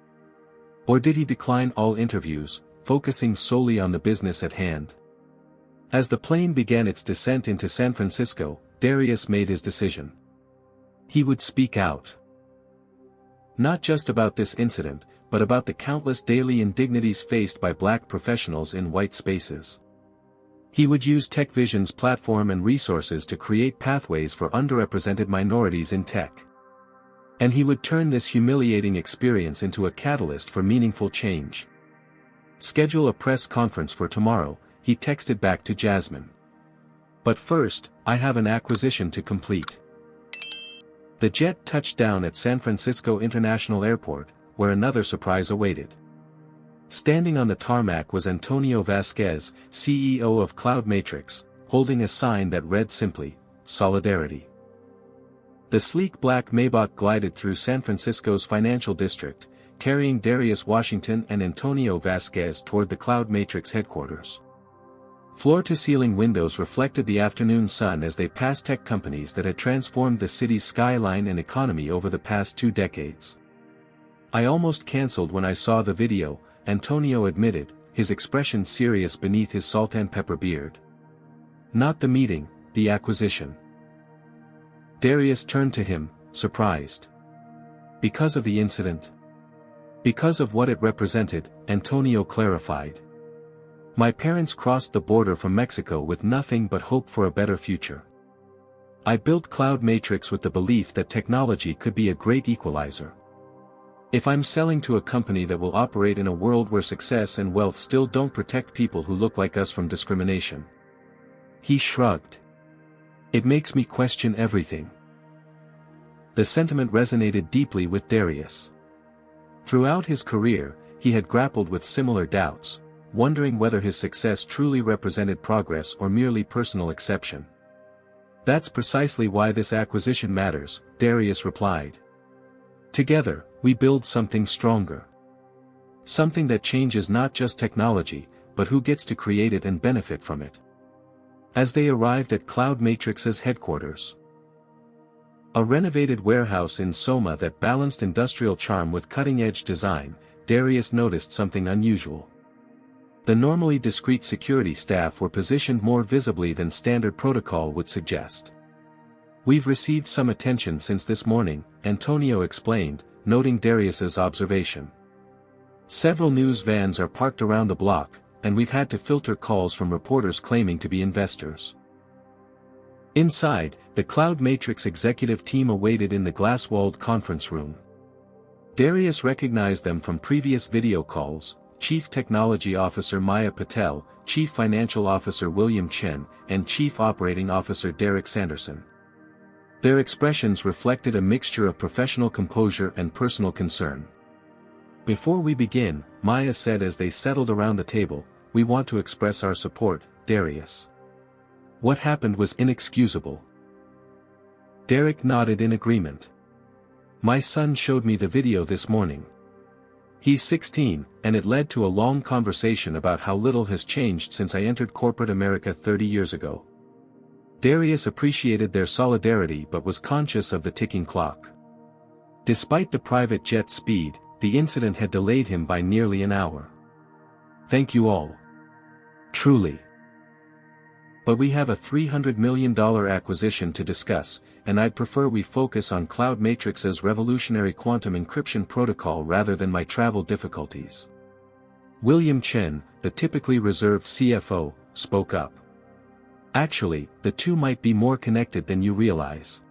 Or did he decline all interviews, focusing solely on the business at hand? As the plane began its descent into San Francisco, Darius made his decision. He would speak out. Not just about this incident, but about the countless daily indignities faced by black professionals in white spaces. He would use TechVision's platform and resources to create pathways for underrepresented minorities in tech. And he would turn this humiliating experience into a catalyst for meaningful change. Schedule a press conference for tomorrow, he texted back to Jasmine. But first, I have an acquisition to complete. The jet touched down at San Francisco International Airport, where another surprise awaited. Standing on the tarmac was Antonio Vasquez, CEO of Cloud Matrix, holding a sign that read simply, Solidarity. The sleek black Maybach glided through San Francisco's financial district, carrying Darius Washington and Antonio Vasquez toward the Cloud Matrix headquarters. Floor-to-ceiling windows reflected the afternoon sun as they passed tech companies that had transformed the city's skyline and economy over the past 2 decades. I almost canceled when I saw the video, Antonio admitted, his expression serious beneath his salt and pepper beard. Not the meeting, the acquisition. Darius turned to him, surprised. Because of the incident? Because of what it represented, Antonio clarified. My parents crossed the border from Mexico with nothing but hope for a better future. I built Cloud Matrix with the belief that technology could be a great equalizer. If I'm selling to a company that will operate in a world where success and wealth still don't protect people who look like us from discrimination. He shrugged. It makes me question everything. The sentiment resonated deeply with Darius. Throughout his career, he had grappled with similar doubts, wondering whether his success truly represented progress or merely personal exception. That's precisely why this acquisition matters, Darius replied. Together, we build something stronger. Something that changes not just technology, but who gets to create it and benefit from it. As they arrived at Cloud Matrix's headquarters. A renovated warehouse in Soma that balanced industrial charm with cutting-edge design, Darius noticed something unusual. The normally discreet security staff were positioned more visibly than standard protocol would suggest. We've received some attention since this morning, Antonio explained, noting Darius's observation. Several news vans are parked around the block, and we've had to filter calls from reporters claiming to be investors. Inside, the Cloud Matrix executive team awaited in the glass-walled conference room. Darius recognized them from previous video calls, Chief Technology Officer Maya Patel, Chief Financial Officer William Chen, and Chief Operating Officer Derek Sanderson. Their expressions reflected a mixture of professional composure and personal concern. Before we begin, Maya said as they settled around the table, we want to express our support, Darius. What happened was inexcusable. Derek nodded in agreement. My son showed me the video this morning. He's 16, and it led to a long conversation about how little has changed since I entered corporate America 30 years ago. Darius appreciated their solidarity but was conscious of the ticking clock. Despite the private jet's speed, the incident had delayed him by nearly an hour. Thank you all. Truly. But we have a $300 million acquisition to discuss, and I'd prefer we focus on Cloud Matrix's revolutionary quantum encryption protocol rather than my travel difficulties. William Chen, the typically reserved CFO, spoke up. Actually, the two might be more connected than you realize.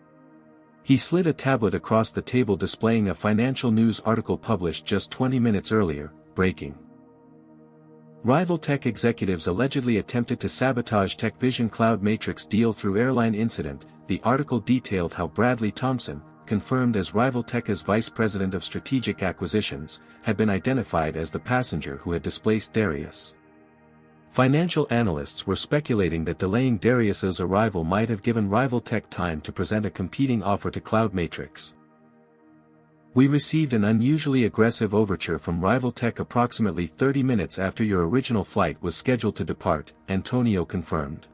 He slid a tablet across the table displaying a financial news article published just 20 minutes earlier, breaking. Rival tech executives allegedly attempted to sabotage TechVision Cloud Matrix deal through airline incident. The article detailed how Bradley Thompson, confirmed as Rival Tech's Vice President of Strategic Acquisitions, had been identified as the passenger who had displaced Darius. Financial analysts were speculating that delaying Darius's arrival might have given Rival Tech time to present a competing offer to Cloud Matrix. We received an unusually aggressive overture from Rival Tech approximately 30 minutes after your original flight was scheduled to depart, Antonio confirmed.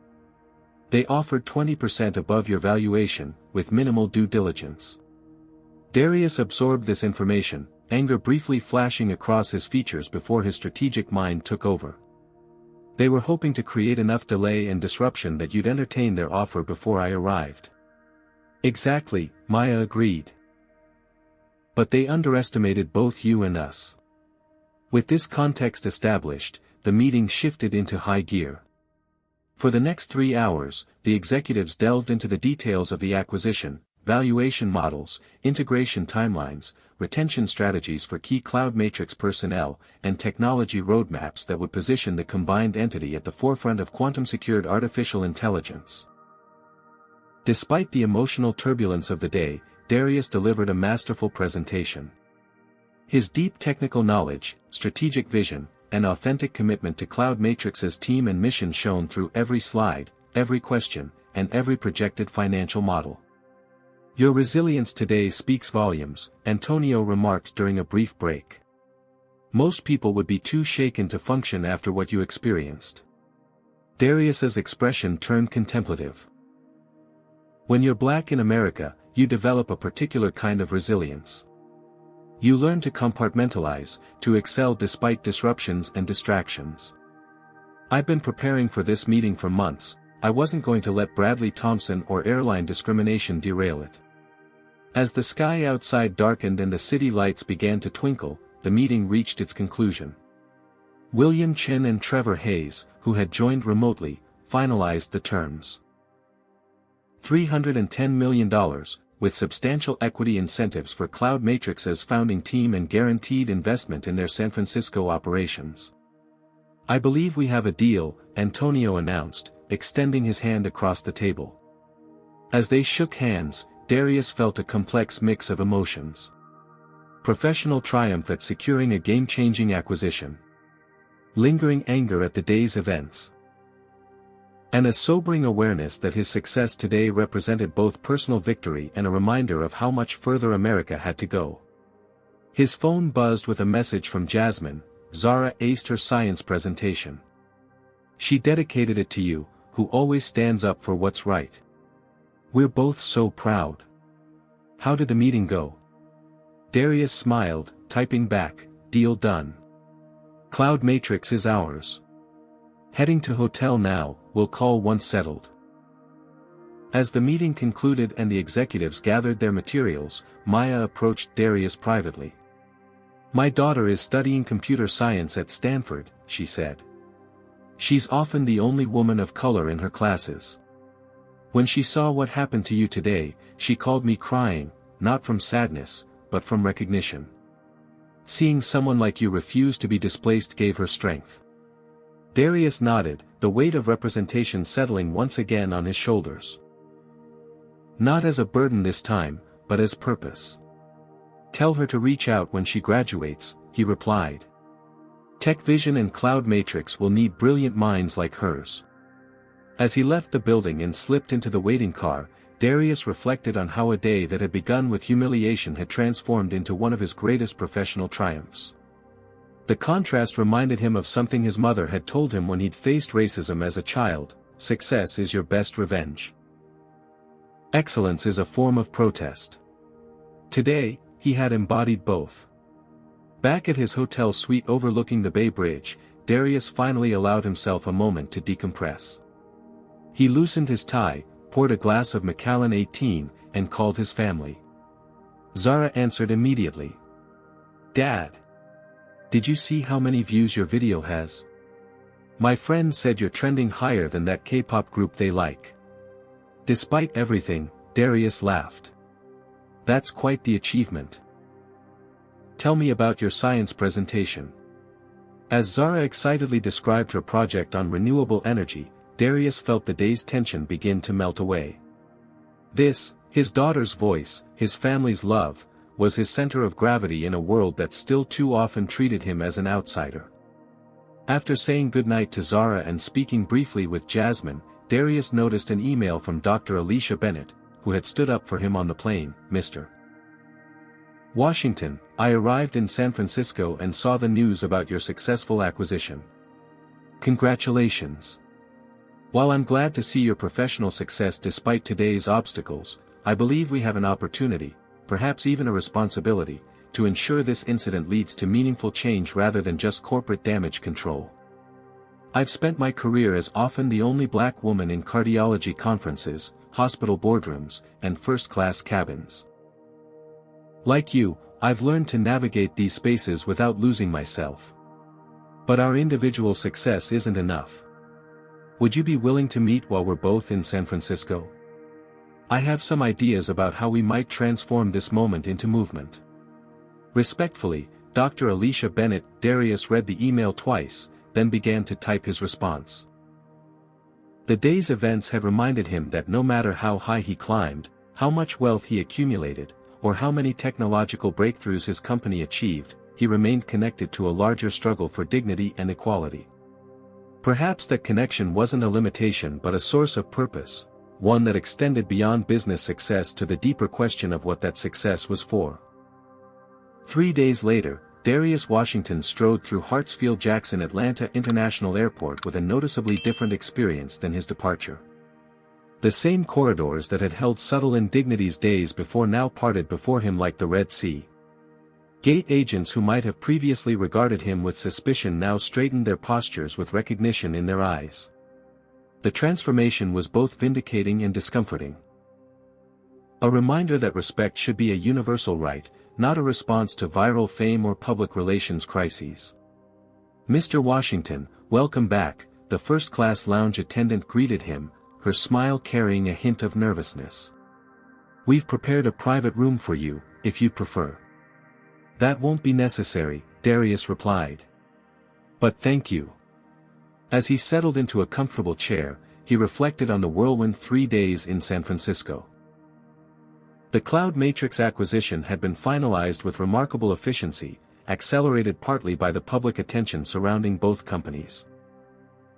They offered 20% above your valuation, with minimal due diligence. Darius absorbed this information, anger briefly flashing across his features before his strategic mind took over. They were hoping to create enough delay and disruption that you'd entertain their offer before I arrived. Exactly, Maya agreed. But they underestimated both you and us. With this context established, the meeting shifted into high gear. For the next 3 hours, the executives delved into the details of the acquisition, valuation models, integration timelines, retention strategies for key cloud matrix personnel, and technology roadmaps that would position the combined entity at the forefront of quantum-secured artificial intelligence. Despite the emotional turbulence of the day, Darius delivered a masterful presentation. His deep technical knowledge, strategic vision, and authentic commitment to Cloud Matrix's team and mission shone through every slide, every question, and every projected financial model. "Your resilience today speaks volumes," Antonio remarked during a brief break. "Most people would be too shaken to function after what you experienced." Darius's expression turned contemplative. "When you're Black in America, you develop a particular kind of resilience. You learn to compartmentalize, to excel despite disruptions and distractions. I've been preparing for this meeting for months. I wasn't going to let Bradley Thompson or airline discrimination derail it." As the sky outside darkened and the city lights began to twinkle, the meeting reached its conclusion. William Chin and Trevor Hayes, who had joined remotely, finalized the terms. $310 million, with substantial equity incentives for Cloud Matrix's founding team and guaranteed investment in their San Francisco operations. "I believe we have a deal," Antonio announced, extending his hand across the table. As they shook hands, Darius felt a complex mix of emotions. Professional triumph at securing a game-changing acquisition. Lingering anger at the day's events. And a sobering awareness that his success today represented both personal victory and a reminder of how much further America had to go. His phone buzzed with a message from Jasmine. "Zara aced her science presentation. She dedicated it to you, who always stands up for what's right. We're both so proud. How did the meeting go?" Darius smiled, typing back, "Deal done. Cloud Matrix is ours. Heading to hotel now, we'll call once settled." As the meeting concluded and the executives gathered their materials, Maya approached Darius privately. "My daughter is studying computer science at Stanford," she said. "She's often the only woman of color in her classes. When she saw what happened to you today, she called me crying, not from sadness, but from recognition. Seeing someone like you refuse to be displaced gave her strength." Darius nodded, the weight of representation settling once again on his shoulders. "Not as a burden this time, but as purpose. Tell her to reach out when she graduates," he replied. "Tech Vision and Cloud Matrix will need brilliant minds like hers." As he left the building and slipped into the waiting car, Darius reflected on how a day that had begun with humiliation had transformed into one of his greatest professional triumphs. The contrast reminded him of something his mother had told him when he'd faced racism as a child: "Success is your best revenge. Excellence is a form of protest." Today, he had embodied both. Back at his hotel suite overlooking the Bay Bridge, Darius finally allowed himself a moment to decompress. He loosened his tie, poured a glass of Macallan 18, and called his family. Zara answered immediately. "Dad. Did you see how many views your video has? My friends said you're trending higher than that K-pop group they like." Despite everything, Darius laughed. "That's quite the achievement. Tell me about your science presentation." As Zara excitedly described her project on renewable energy, Darius felt the day's tension begin to melt away. This, his daughter's voice, his family's love, was his center of gravity in a world that still too often treated him as an outsider. After saying goodnight to Zara and speaking briefly with Jasmine, Darius noticed an email from Dr. Alicia Bennett, who had stood up for him on the plane. "Mr. Washington, I arrived in San Francisco and saw the news about your successful acquisition. Congratulations. While I'm glad to see your professional success despite today's obstacles, I believe we have an opportunity, perhaps even a responsibility, to ensure this incident leads to meaningful change rather than just corporate damage control. I've spent my career as often the only Black woman in cardiology conferences, hospital boardrooms, and first-class cabins. Like you, I've learned to navigate these spaces without losing myself. But our individual success isn't enough. Would you be willing to meet while we're both in San Francisco? I have some ideas about how we might transform this moment into movement. Respectfully, Dr. Alicia Bennett. Darius read the email twice, then began to type his response. The day's events had reminded him that no matter how high he climbed, how much wealth he accumulated, or how many technological breakthroughs his company achieved, he remained connected to a larger struggle for dignity and equality. Perhaps that connection wasn't a limitation but a source of purpose, one that extended beyond business success to the deeper question of what that success was for. 3 days later, Darius Washington strode through Hartsfield-Jackson Atlanta International Airport with a noticeably different experience than his departure. The same corridors that had held subtle indignities days before now parted before him like the Red Sea. Gate agents who might have previously regarded him with suspicion now straightened their postures with recognition in their eyes. The transformation was both vindicating and discomforting. A reminder that respect should be a universal right, not a response to viral fame or public relations crises. "Mr. Washington, welcome back," the first-class lounge attendant greeted him, her smile carrying a hint of nervousness. "We've prepared a private room for you, if you'd prefer." "That won't be necessary," Darius replied. "But thank you." As he settled into a comfortable chair, he reflected on the whirlwind 3 days in San Francisco. The Cloud Matrix acquisition had been finalized with remarkable efficiency, accelerated partly by the public attention surrounding both companies.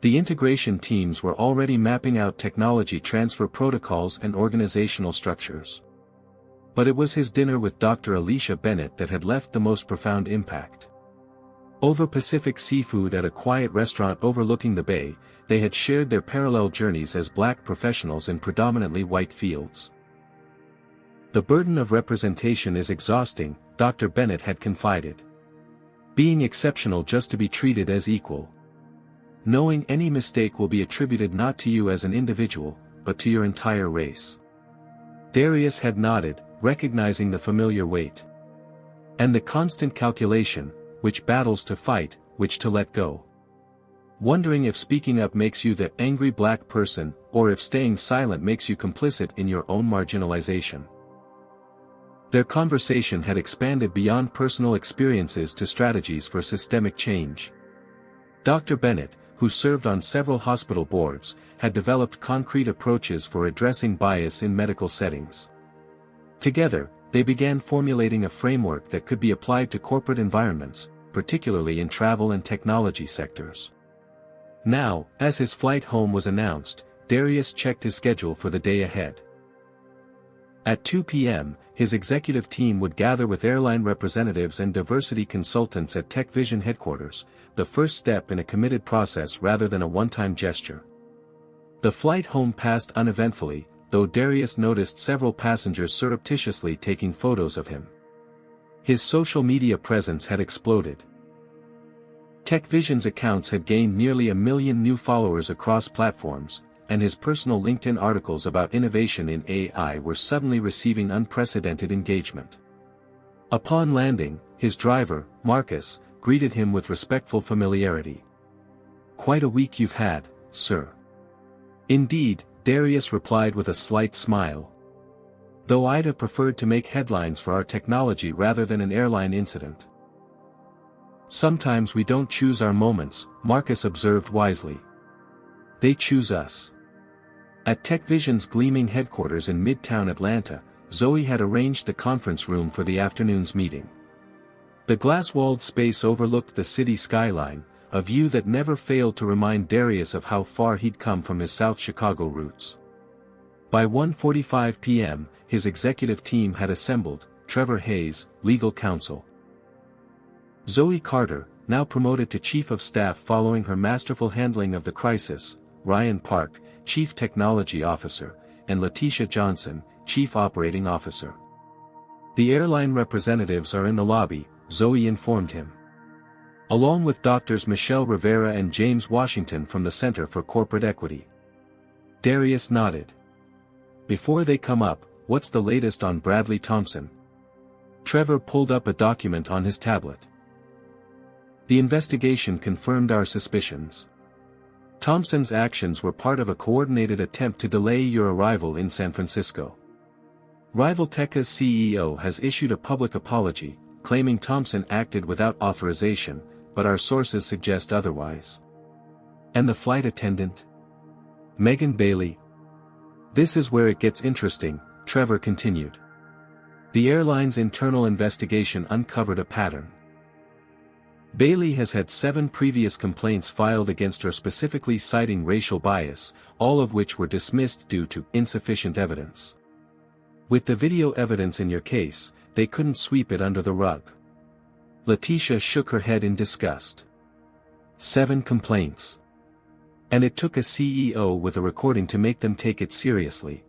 The integration teams were already mapping out technology transfer protocols and organizational structures. But it was his dinner with Dr. Alicia Bennett that had left the most profound impact. Over Pacific seafood at a quiet restaurant overlooking the bay, they had shared their parallel journeys as black professionals in predominantly white fields. "The burden of representation is exhausting," Dr. Bennett had confided. "Being exceptional just to be treated as equal. Knowing any mistake will be attributed not to you as an individual, but to your entire race." Darius had nodded, recognizing the familiar weight. And the constant calculation, which battles to fight, which to let go. Wondering if speaking up makes you the angry black person, or if staying silent makes you complicit in your own marginalization. Their conversation had expanded beyond personal experiences to strategies for systemic change. Dr. Bennett, who served on several hospital boards, had developed concrete approaches for addressing bias in medical settings. Together, they began formulating a framework that could be applied to corporate environments, particularly in travel and technology sectors. Now, as his flight home was announced, Darius checked his schedule for the day ahead. At 2 p.m., his executive team would gather with airline representatives and diversity consultants at TechVision headquarters, the first step in a committed process rather than a one-time gesture. The flight home passed uneventfully, though Darius noticed several passengers surreptitiously taking photos of him. His social media presence had exploded. TechVision's accounts had gained nearly 1 million new followers across platforms, and his personal LinkedIn articles about innovation in AI were suddenly receiving unprecedented engagement. Upon landing, his driver, Marcus, greeted him with respectful familiarity. "Quite a week you've had, sir." "Indeed," Darius replied with a slight smile. "Though I'd have preferred to make headlines for our technology rather than an airline incident." "Sometimes we don't choose our moments," Marcus observed wisely. "They choose us." At TechVision's gleaming headquarters in Midtown Atlanta, Zoe had arranged the conference room for the afternoon's meeting. The glass-walled space overlooked the city skyline, a view that never failed to remind Darius of how far he'd come from his South Chicago roots. By 1:45 p.m., his executive team had assembled: Trevor Hayes, legal counsel; Zoe Carter, now promoted to chief of staff following her masterful handling of the crisis; Ryan Park, chief technology officer; and Letitia Johnson, chief operating officer. "The airline representatives are in the lobby," Zoe informed him. "Along with Drs. Michelle Rivera and James Washington from the Center for Corporate Equity." Darius nodded. "Before they come up, what's the latest on Bradley Thompson?" Trevor pulled up a document on his tablet. "The investigation confirmed our suspicions. Thompson's actions were part of a coordinated attempt to delay your arrival in San Francisco." Rival Tekka's CEO has issued a public apology, claiming Thompson acted without authorization, but our sources suggest otherwise. And the flight attendant? Megan Bailey? This is where it gets interesting, Trevor continued. The airline's internal investigation uncovered a pattern. Bailey has had 7 previous complaints filed against her, specifically citing racial bias, all of which were dismissed due to insufficient evidence. With the video evidence in your case, they couldn't sweep it under the rug. Letitia shook her head in disgust. 7 complaints. And it took a CEO with a recording to make them take it seriously.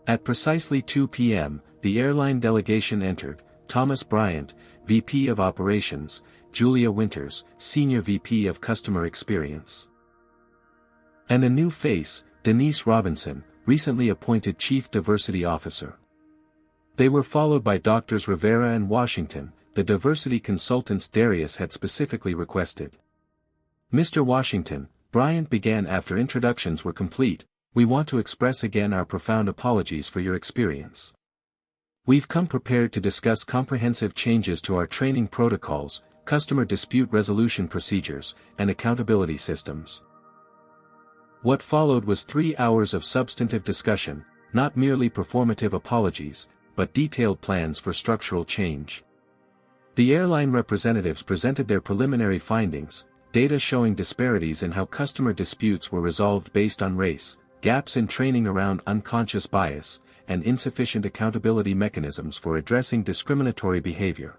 At precisely 2 p.m., the airline delegation entered: Thomas Bryant, VP of Operations, Julia Winters, Senior VP of Customer Experience. And a new face, Denise Robinson, recently appointed Chief Diversity Officer. They were followed by Drs. Rivera and Washington, the diversity consultants Darius had specifically requested. Mr. Washington, Bryant began after introductions were complete, we want to express again our profound apologies for your experience. We've come prepared to discuss comprehensive changes to our training protocols, customer dispute resolution procedures, and accountability systems. What followed was 3 hours of substantive discussion, not merely performative apologies, but detailed plans for structural change. The airline representatives presented their preliminary findings, data showing disparities in how customer disputes were resolved based on race, gaps in training around unconscious bias, and insufficient accountability mechanisms for addressing discriminatory behavior.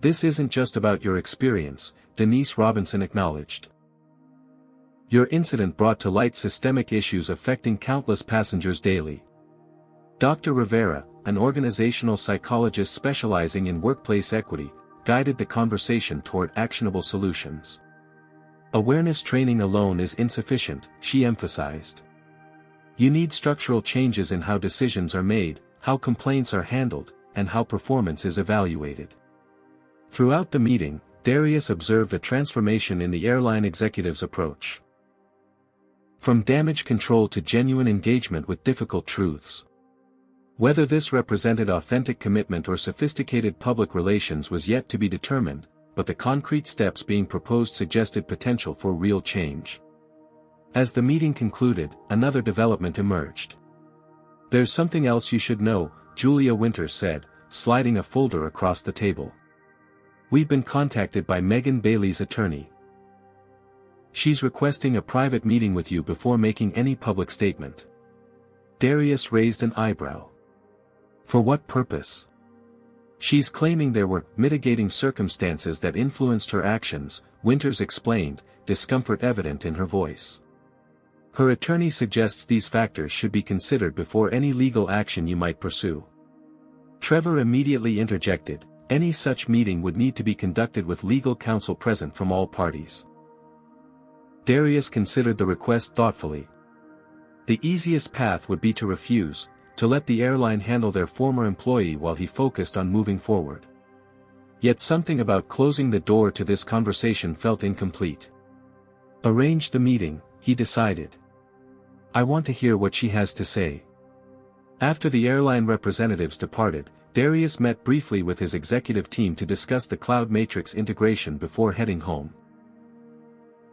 This isn't just about your experience, Denise Robinson acknowledged. Your incident brought to light systemic issues affecting countless passengers daily. Dr. Rivera, an organizational psychologist specializing in workplace equity, guided the conversation toward actionable solutions. Awareness training alone is insufficient, she emphasized. You need structural changes in how decisions are made, how complaints are handled, and how performance is evaluated. Throughout the meeting, Darius observed a transformation in the airline executive's approach. From damage control to genuine engagement with difficult truths. Whether this represented authentic commitment or sophisticated public relations was yet to be determined, but the concrete steps being proposed suggested potential for real change. As the meeting concluded, another development emerged. There's something else you should know, Julia Winters said, sliding a folder across the table. We've been contacted by Megan Bailey's attorney. She's requesting a private meeting with you before making any public statement. Darius raised an eyebrow. For what purpose? She's claiming there were mitigating circumstances that influenced her actions, Winters explained, discomfort evident in her voice. Her attorney suggests these factors should be considered before any legal action you might pursue. Trevor immediately interjected, any such meeting would need to be conducted with legal counsel present from all parties. Darius considered the request thoughtfully. The easiest path would be to refuse, to let the airline handle their former employee while he focused on moving forward. Yet something about closing the door to this conversation felt incomplete. Arrange the meeting, he decided. I want to hear what she has to say. After the airline representatives departed, Darius met briefly with his executive team to discuss the Cloud Matrix integration before heading home.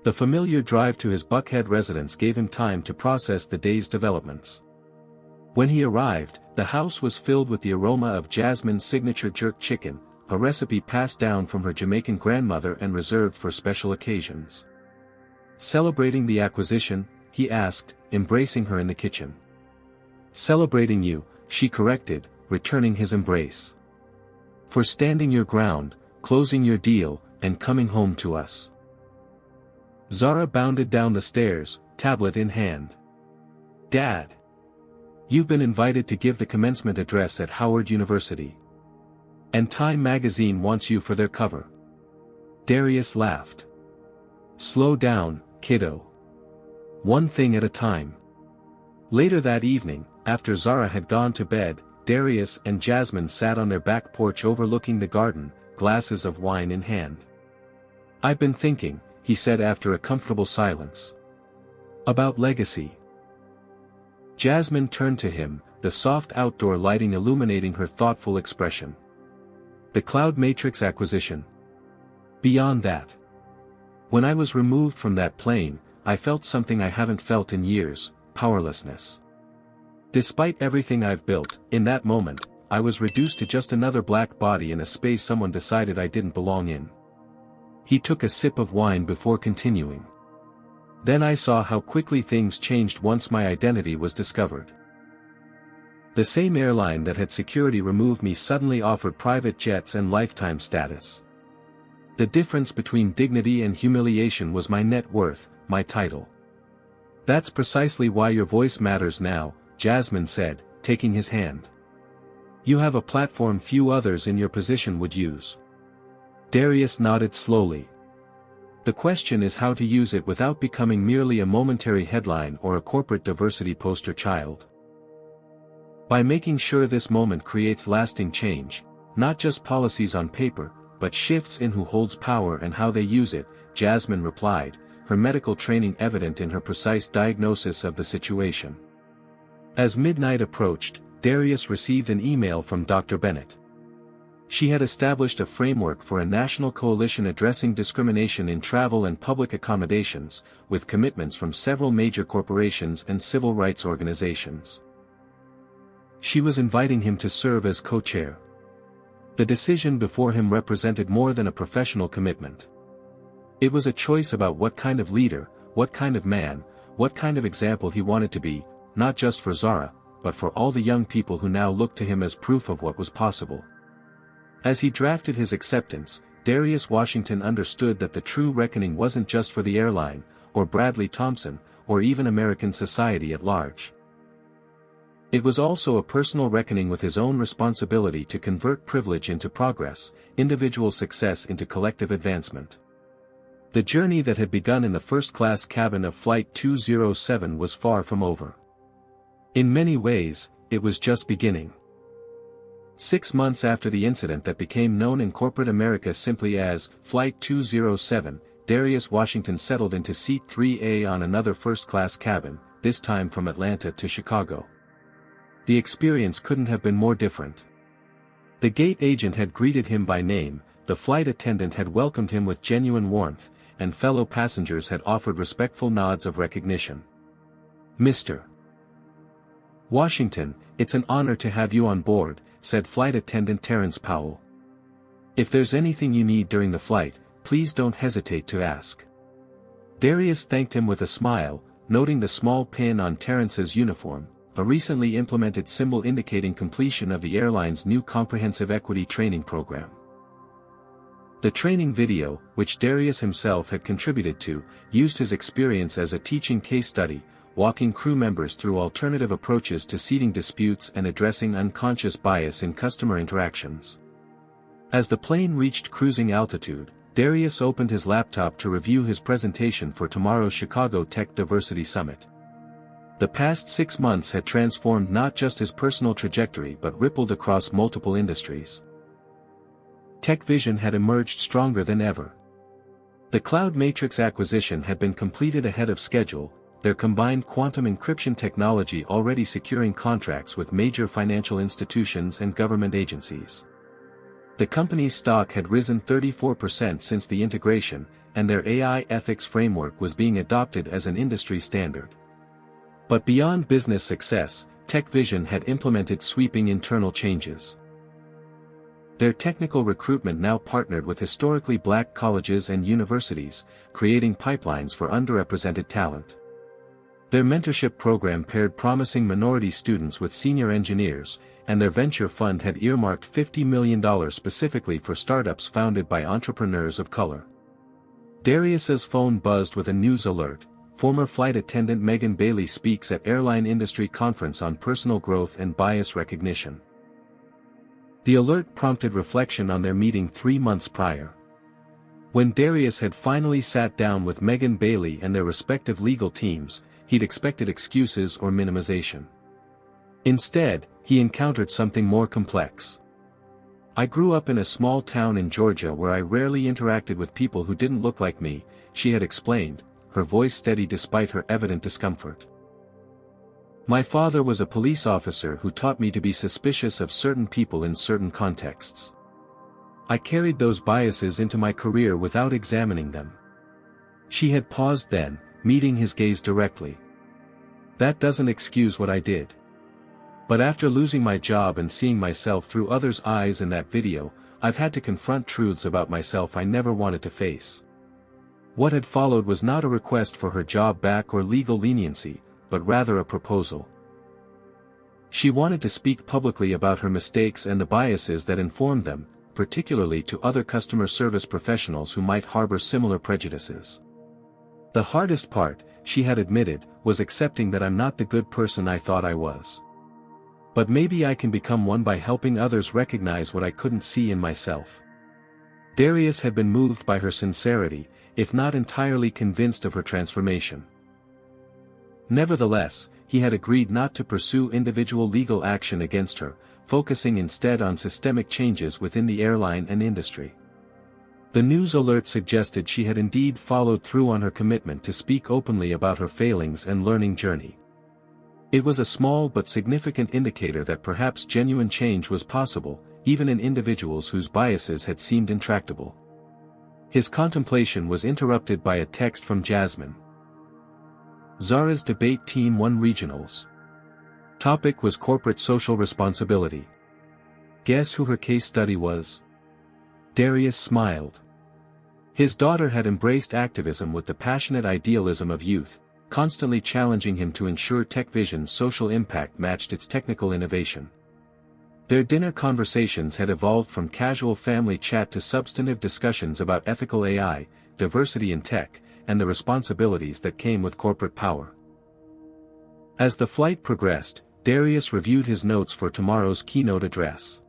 The familiar drive to his Buckhead residence gave him time to process the day's developments. When he arrived, the house was filled with the aroma of Jasmine's signature jerk chicken, a recipe passed down from her Jamaican grandmother and reserved for special occasions. Celebrating the acquisition, he asked, embracing her in the kitchen. Celebrating you, she corrected, returning his embrace. For standing your ground, closing your deal, and coming home to us. Zara bounded down the stairs, tablet in hand. Dad! You've been invited to give the commencement address at Howard University. And Time magazine wants you for their cover. Darius laughed. Slow down, kiddo. One thing at a time. Later that evening, after Zara had gone to bed, Darius and Jasmine sat on their back porch overlooking the garden, glasses of wine in hand. I've been thinking, he said after a comfortable silence. About legacy. Jasmine turned to him, the soft outdoor lighting illuminating her thoughtful expression. The cloud matrix acquisition. Beyond that. When I was removed from that plane, I felt something I haven't felt in years: powerlessness. Despite everything I've built, in that moment, I was reduced to just another black body in a space someone decided I didn't belong in. He took a sip of wine before continuing. Then I saw how quickly things changed once my identity was discovered. The same airline that had security remove me suddenly offered private jets and lifetime status. The difference between dignity and humiliation was my net worth, my title. "That's precisely why your voice matters now," Jasmine said, taking his hand. "You have a platform few others in your position would use." Darius nodded slowly. "The question is how to use it without becoming merely a momentary headline or a corporate diversity poster child. By making sure this moment creates lasting change, not just policies on paper, but shifts in who holds power and how they use it," Jasmine replied, her medical training evident in her precise diagnosis of the situation. As midnight approached, Darius received an email from Dr. Bennett. She had established a framework for a national coalition addressing discrimination in travel and public accommodations, with commitments from several major corporations and civil rights organizations. She was inviting him to serve as co-chair. The decision before him represented more than a professional commitment. It was a choice about what kind of leader, what kind of man, what kind of example he wanted to be, not just for Zara, but for all the young people who now looked to him as proof of what was possible. As he drafted his acceptance, Darius Washington understood that the true reckoning wasn't just for the airline, or Bradley Thompson, or even American society at large. It was also a personal reckoning with his own responsibility to convert privilege into progress, individual success into collective advancement. The journey that had begun in the first-class cabin of Flight 207 was far from over. In many ways, it was just beginning. 6 months after the incident that became known in corporate America simply as Flight 207, Darius Washington settled into Seat 3A on another first-class cabin, this time from Atlanta to Chicago. The experience couldn't have been more different. The gate agent had greeted him by name, the flight attendant had welcomed him with genuine warmth, and fellow passengers had offered respectful nods of recognition. "Mr. Washington, it's an honor to have you on board," said flight attendant Terrence Powell. "If there's anything you need during the flight, please don't hesitate to ask." Darius thanked him with a smile, noting the small pin on Terrence's uniform, a recently implemented symbol indicating completion of the airline's new comprehensive equity training program. The training video, which Darius himself had contributed to, used his experience as a teaching case study, walking crew members through alternative approaches to seating disputes and addressing unconscious bias in customer interactions. As the plane reached cruising altitude, Darius opened his laptop to review his presentation for tomorrow's Chicago Tech Diversity Summit. The past 6 months had transformed not just his personal trajectory but rippled across multiple industries. Tech Vision had emerged stronger than ever. The Cloud Matrix acquisition had been completed ahead of schedule, their combined quantum encryption technology already securing contracts with major financial institutions and government agencies. The company's stock had risen 34% since the integration, and their AI ethics framework was being adopted as an industry standard. But beyond business success, Tech Vision had implemented sweeping internal changes. Their technical recruitment now partnered with historically black colleges and universities, creating pipelines for underrepresented talent. Their mentorship program paired promising minority students with senior engineers, and their venture fund had earmarked $50 million specifically for startups founded by entrepreneurs of color. Darius's phone buzzed with a news alert. Former flight attendant Megan Bailey speaks at Airline Industry Conference on Personal Growth and Bias Recognition. The alert prompted reflection on their meeting 3 months prior. When Darius had finally sat down with Megan Bailey and their respective legal teams, he'd expected excuses or minimization. Instead, he encountered something more complex. "I grew up in a small town in Georgia where I rarely interacted with people who didn't look like me," she had explained, her voice steady despite her evident discomfort. My father was a police officer who taught me to be suspicious of certain people in certain contexts. I carried those biases into my career without examining them. She had paused then, meeting his gaze directly. That doesn't excuse what I did. But after losing my job and seeing myself through others' eyes in that video, I've had to confront truths about myself I never wanted to face. What had followed was not a request for her job back or legal leniency, but rather a proposal. She wanted to speak publicly about her mistakes and the biases that informed them, particularly to other customer service professionals who might harbor similar prejudices. The hardest part, she had admitted, was accepting that I'm not the good person I thought I was. But maybe I can become one by helping others recognize what I couldn't see in myself. Darius had been moved by her sincerity, if not entirely convinced of her transformation. Nevertheless, he had agreed not to pursue individual legal action against her, focusing instead on systemic changes within the airline and industry. The news alert suggested she had indeed followed through on her commitment to speak openly about her failings and learning journey. It was a small but significant indicator that perhaps genuine change was possible, even in individuals whose biases had seemed intractable. His contemplation was interrupted by a text from Jasmine. Zara's debate team won regionals. Topic was corporate social responsibility. Guess who her case study was? Darius smiled. His daughter had embraced activism with the passionate idealism of youth, constantly challenging him to ensure TechVision's social impact matched its technical innovation. Their dinner conversations had evolved from casual family chat to substantive discussions about ethical AI, diversity in tech, and the responsibilities that came with corporate power. As the flight progressed, Darius reviewed his notes for tomorrow's keynote address.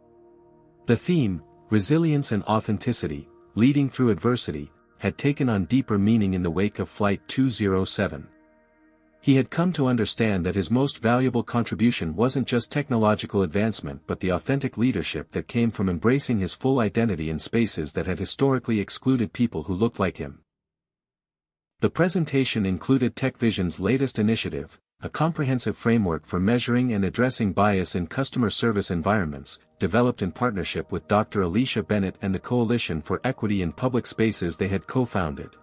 The theme, resilience and authenticity, leading through adversity, had taken on deeper meaning in the wake of Flight 207. He had come to understand that his most valuable contribution wasn't just technological advancement but the authentic leadership that came from embracing his full identity in spaces that had historically excluded people who looked like him. The presentation included TechVision's latest initiative, a comprehensive framework for measuring and addressing bias in customer service environments, developed in partnership with Dr. Alicia Bennett and the Coalition for Equity in Public Spaces they had co-founded.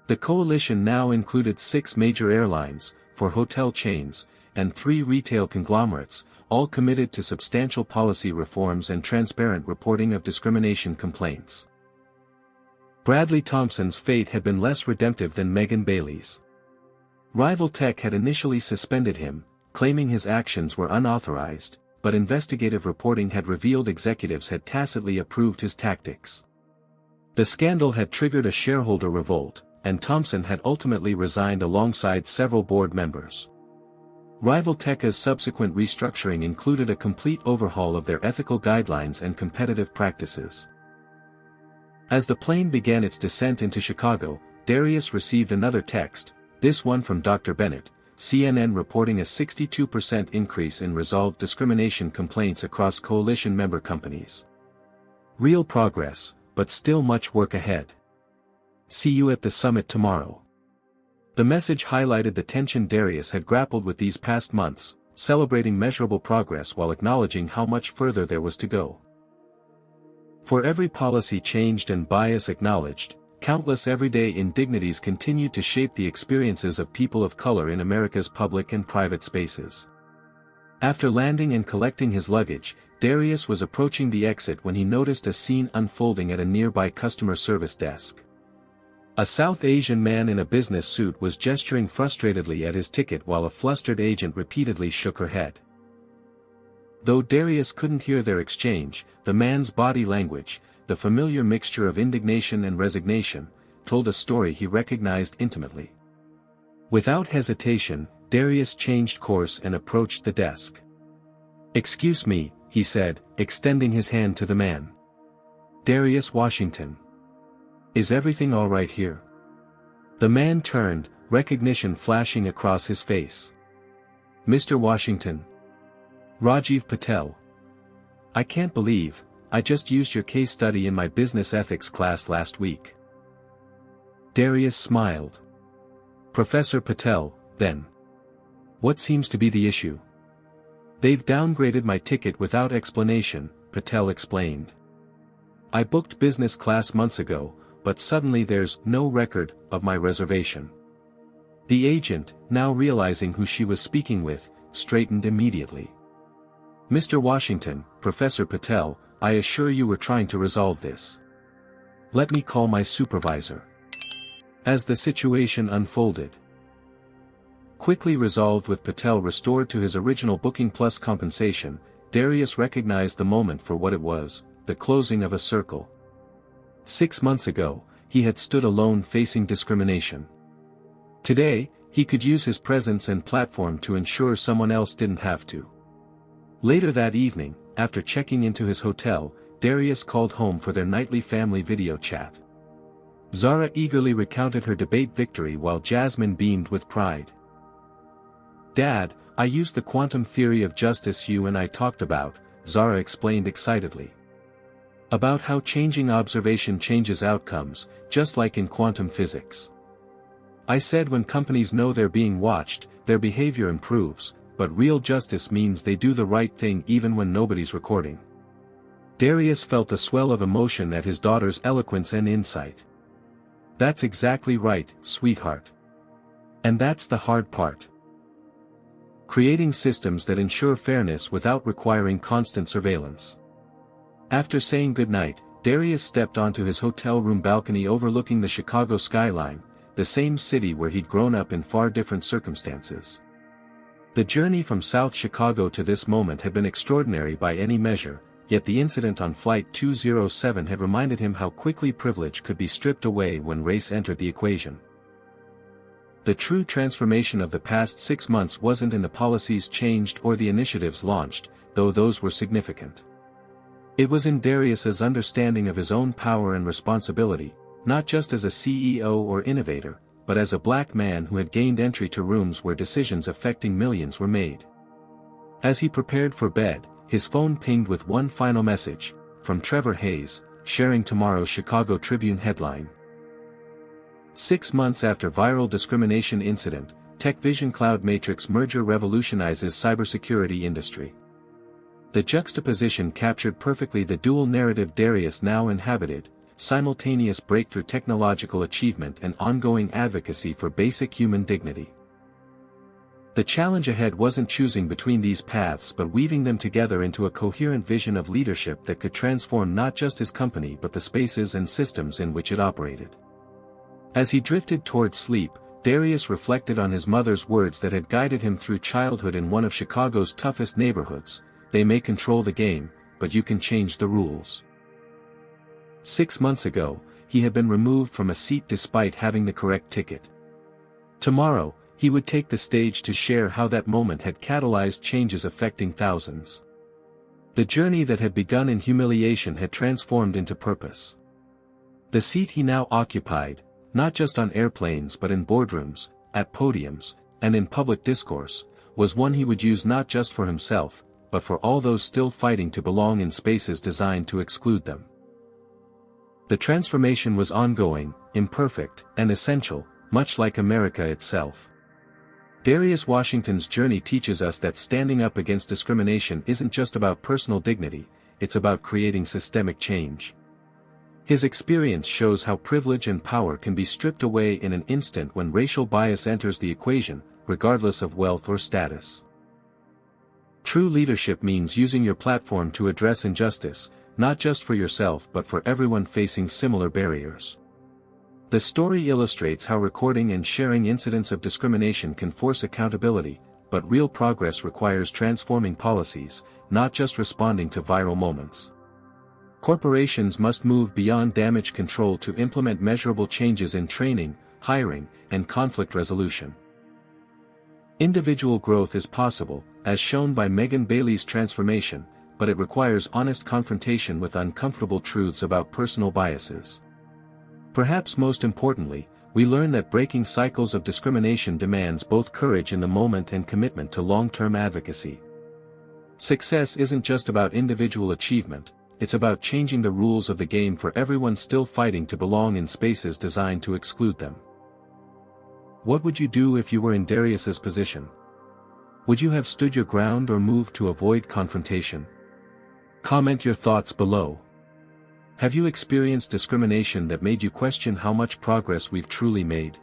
The coalition now included 6 major airlines, 4 hotel chains, and 3 retail conglomerates, all committed to substantial policy reforms and transparent reporting of discrimination complaints. Bradley Thompson's fate had been less redemptive than Megan Bailey's. Rival Tech had initially suspended him, claiming his actions were unauthorized, but investigative reporting had revealed executives had tacitly approved his tactics. The scandal had triggered a shareholder revolt, and Thompson had ultimately resigned alongside several board members. Rival Tech's subsequent restructuring included a complete overhaul of their ethical guidelines and competitive practices. As the plane began its descent into Chicago, Darius received another text, this one from Dr. Bennett, CNN reporting a 62% increase in resolved discrimination complaints across coalition member companies. Real progress, but still much work ahead. See you at the summit tomorrow. The message highlighted the tension Darius had grappled with these past months, celebrating measurable progress while acknowledging how much further there was to go. For every policy changed and bias acknowledged, countless everyday indignities continued to shape the experiences of people of color in America's public and private spaces. After landing and collecting his luggage, Darius was approaching the exit when he noticed a scene unfolding at a nearby customer service desk. A South Asian man in a business suit was gesturing frustratedly at his ticket while a flustered agent repeatedly shook her head. Though Darius couldn't hear their exchange, the man's body language, the familiar mixture of indignation and resignation, told a story he recognized intimately. Without hesitation, Darius changed course and approached the desk. "Excuse me," he said, extending his hand to the man. "Darius Washington. Is everything all right here?" The man turned, recognition flashing across his face. "Mr. Washington. Rajiv Patel. I can't believe, I just used your case study in my business ethics class last week." Darius smiled. "Professor Patel, then. What seems to be the issue? They've downgraded my ticket without explanation, Patel explained. I booked business class months ago, but suddenly there's no record of my reservation. The agent, now realizing who she was speaking with, straightened immediately. Mr. Washington, Professor Patel, I assure you we're trying to resolve this. Let me call my supervisor. As the situation unfolded. Quickly resolved with Patel restored to his original booking plus compensation, Darius recognized the moment for what it was, the closing of a circle. 6 months ago, he had stood alone facing discrimination. Today, he could use his presence and platform to ensure someone else didn't have to. Later that evening, after checking into his hotel, Darius called home for their nightly family video chat. Zara eagerly recounted her debate victory while Jasmine beamed with pride. Dad, I used the quantum theory of justice you and I talked about, Zara explained excitedly. About how changing observation changes outcomes, just like in quantum physics. I said when companies know they're being watched, their behavior improves, but real justice means they do the right thing even when nobody's recording. Darius felt a swell of emotion at his daughter's eloquence and insight. That's exactly right, sweetheart. And that's the hard part. Creating systems that ensure fairness without requiring constant surveillance. After saying goodnight, Darius stepped onto his hotel room balcony overlooking the Chicago skyline, the same city where he'd grown up in far different circumstances. The journey from South Chicago to this moment had been extraordinary by any measure, yet the incident on Flight 207 had reminded him how quickly privilege could be stripped away when race entered the equation. The true transformation of the past 6 months wasn't in the policies changed or the initiatives launched, though those were significant. It was in Darius's understanding of his own power and responsibility, not just as a CEO or innovator, but as a black man who had gained entry to rooms where decisions affecting millions were made. As he prepared for bed, his phone pinged with one final message, from Trevor Hayes, sharing tomorrow's Chicago Tribune headline. 6 months after viral discrimination incident, TechVision Cloud Matrix merger revolutionizes cybersecurity industry. The juxtaposition captured perfectly the dual narrative Darius now inhabited, simultaneous breakthrough technological achievement and ongoing advocacy for basic human dignity. The challenge ahead wasn't choosing between these paths but weaving them together into a coherent vision of leadership that could transform not just his company but the spaces and systems in which it operated. As he drifted toward sleep, Darius reflected on his mother's words that had guided him through childhood in one of Chicago's toughest neighborhoods: they may control the game, but you can change the rules. 6 months ago, he had been removed from a seat despite having the correct ticket. Tomorrow, he would take the stage to share how that moment had catalyzed changes affecting thousands. The journey that had begun in humiliation had transformed into purpose. The seat he now occupied, not just on airplanes but in boardrooms, at podiums, and in public discourse, was one he would use not just for himself, but for all those still fighting to belong in spaces designed to exclude them. The transformation was ongoing, imperfect, and essential, much like America itself. Darius Washington's journey teaches us that standing up against discrimination isn't just about personal dignity, it's about creating systemic change. His experience shows how privilege and power can be stripped away in an instant when racial bias enters the equation, regardless of wealth or status. True leadership means using your platform to address injustice, not just for yourself but for everyone facing similar barriers. The story illustrates how recording and sharing incidents of discrimination can force accountability, but real progress requires transforming policies, not just responding to viral moments. Corporations must move beyond damage control to implement measurable changes in training, hiring, and conflict resolution. Individual growth is possible, as shown by Megan Bailey's transformation, but it requires honest confrontation with uncomfortable truths about personal biases. Perhaps most importantly, we learn that breaking cycles of discrimination demands both courage in the moment and commitment to long-term advocacy. Success isn't just about individual achievement, it's about changing the rules of the game for everyone still fighting to belong in spaces designed to exclude them. What would you do if you were in Darius's position? Would you have stood your ground or moved to avoid confrontation? Comment your thoughts below. Have you experienced discrimination that made you question how much progress we've truly made?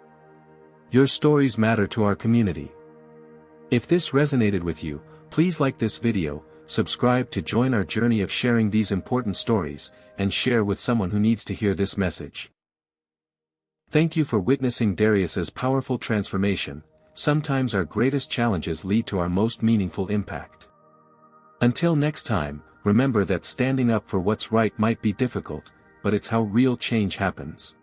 Your stories matter to our community. If this resonated with you, please like this video, subscribe to join our journey of sharing these important stories, and share with someone who needs to hear this message. Thank you for witnessing Darius's powerful transformation. Sometimes our greatest challenges lead to our most meaningful impact. Until next time, remember that standing up for what's right might be difficult, but it's how real change happens.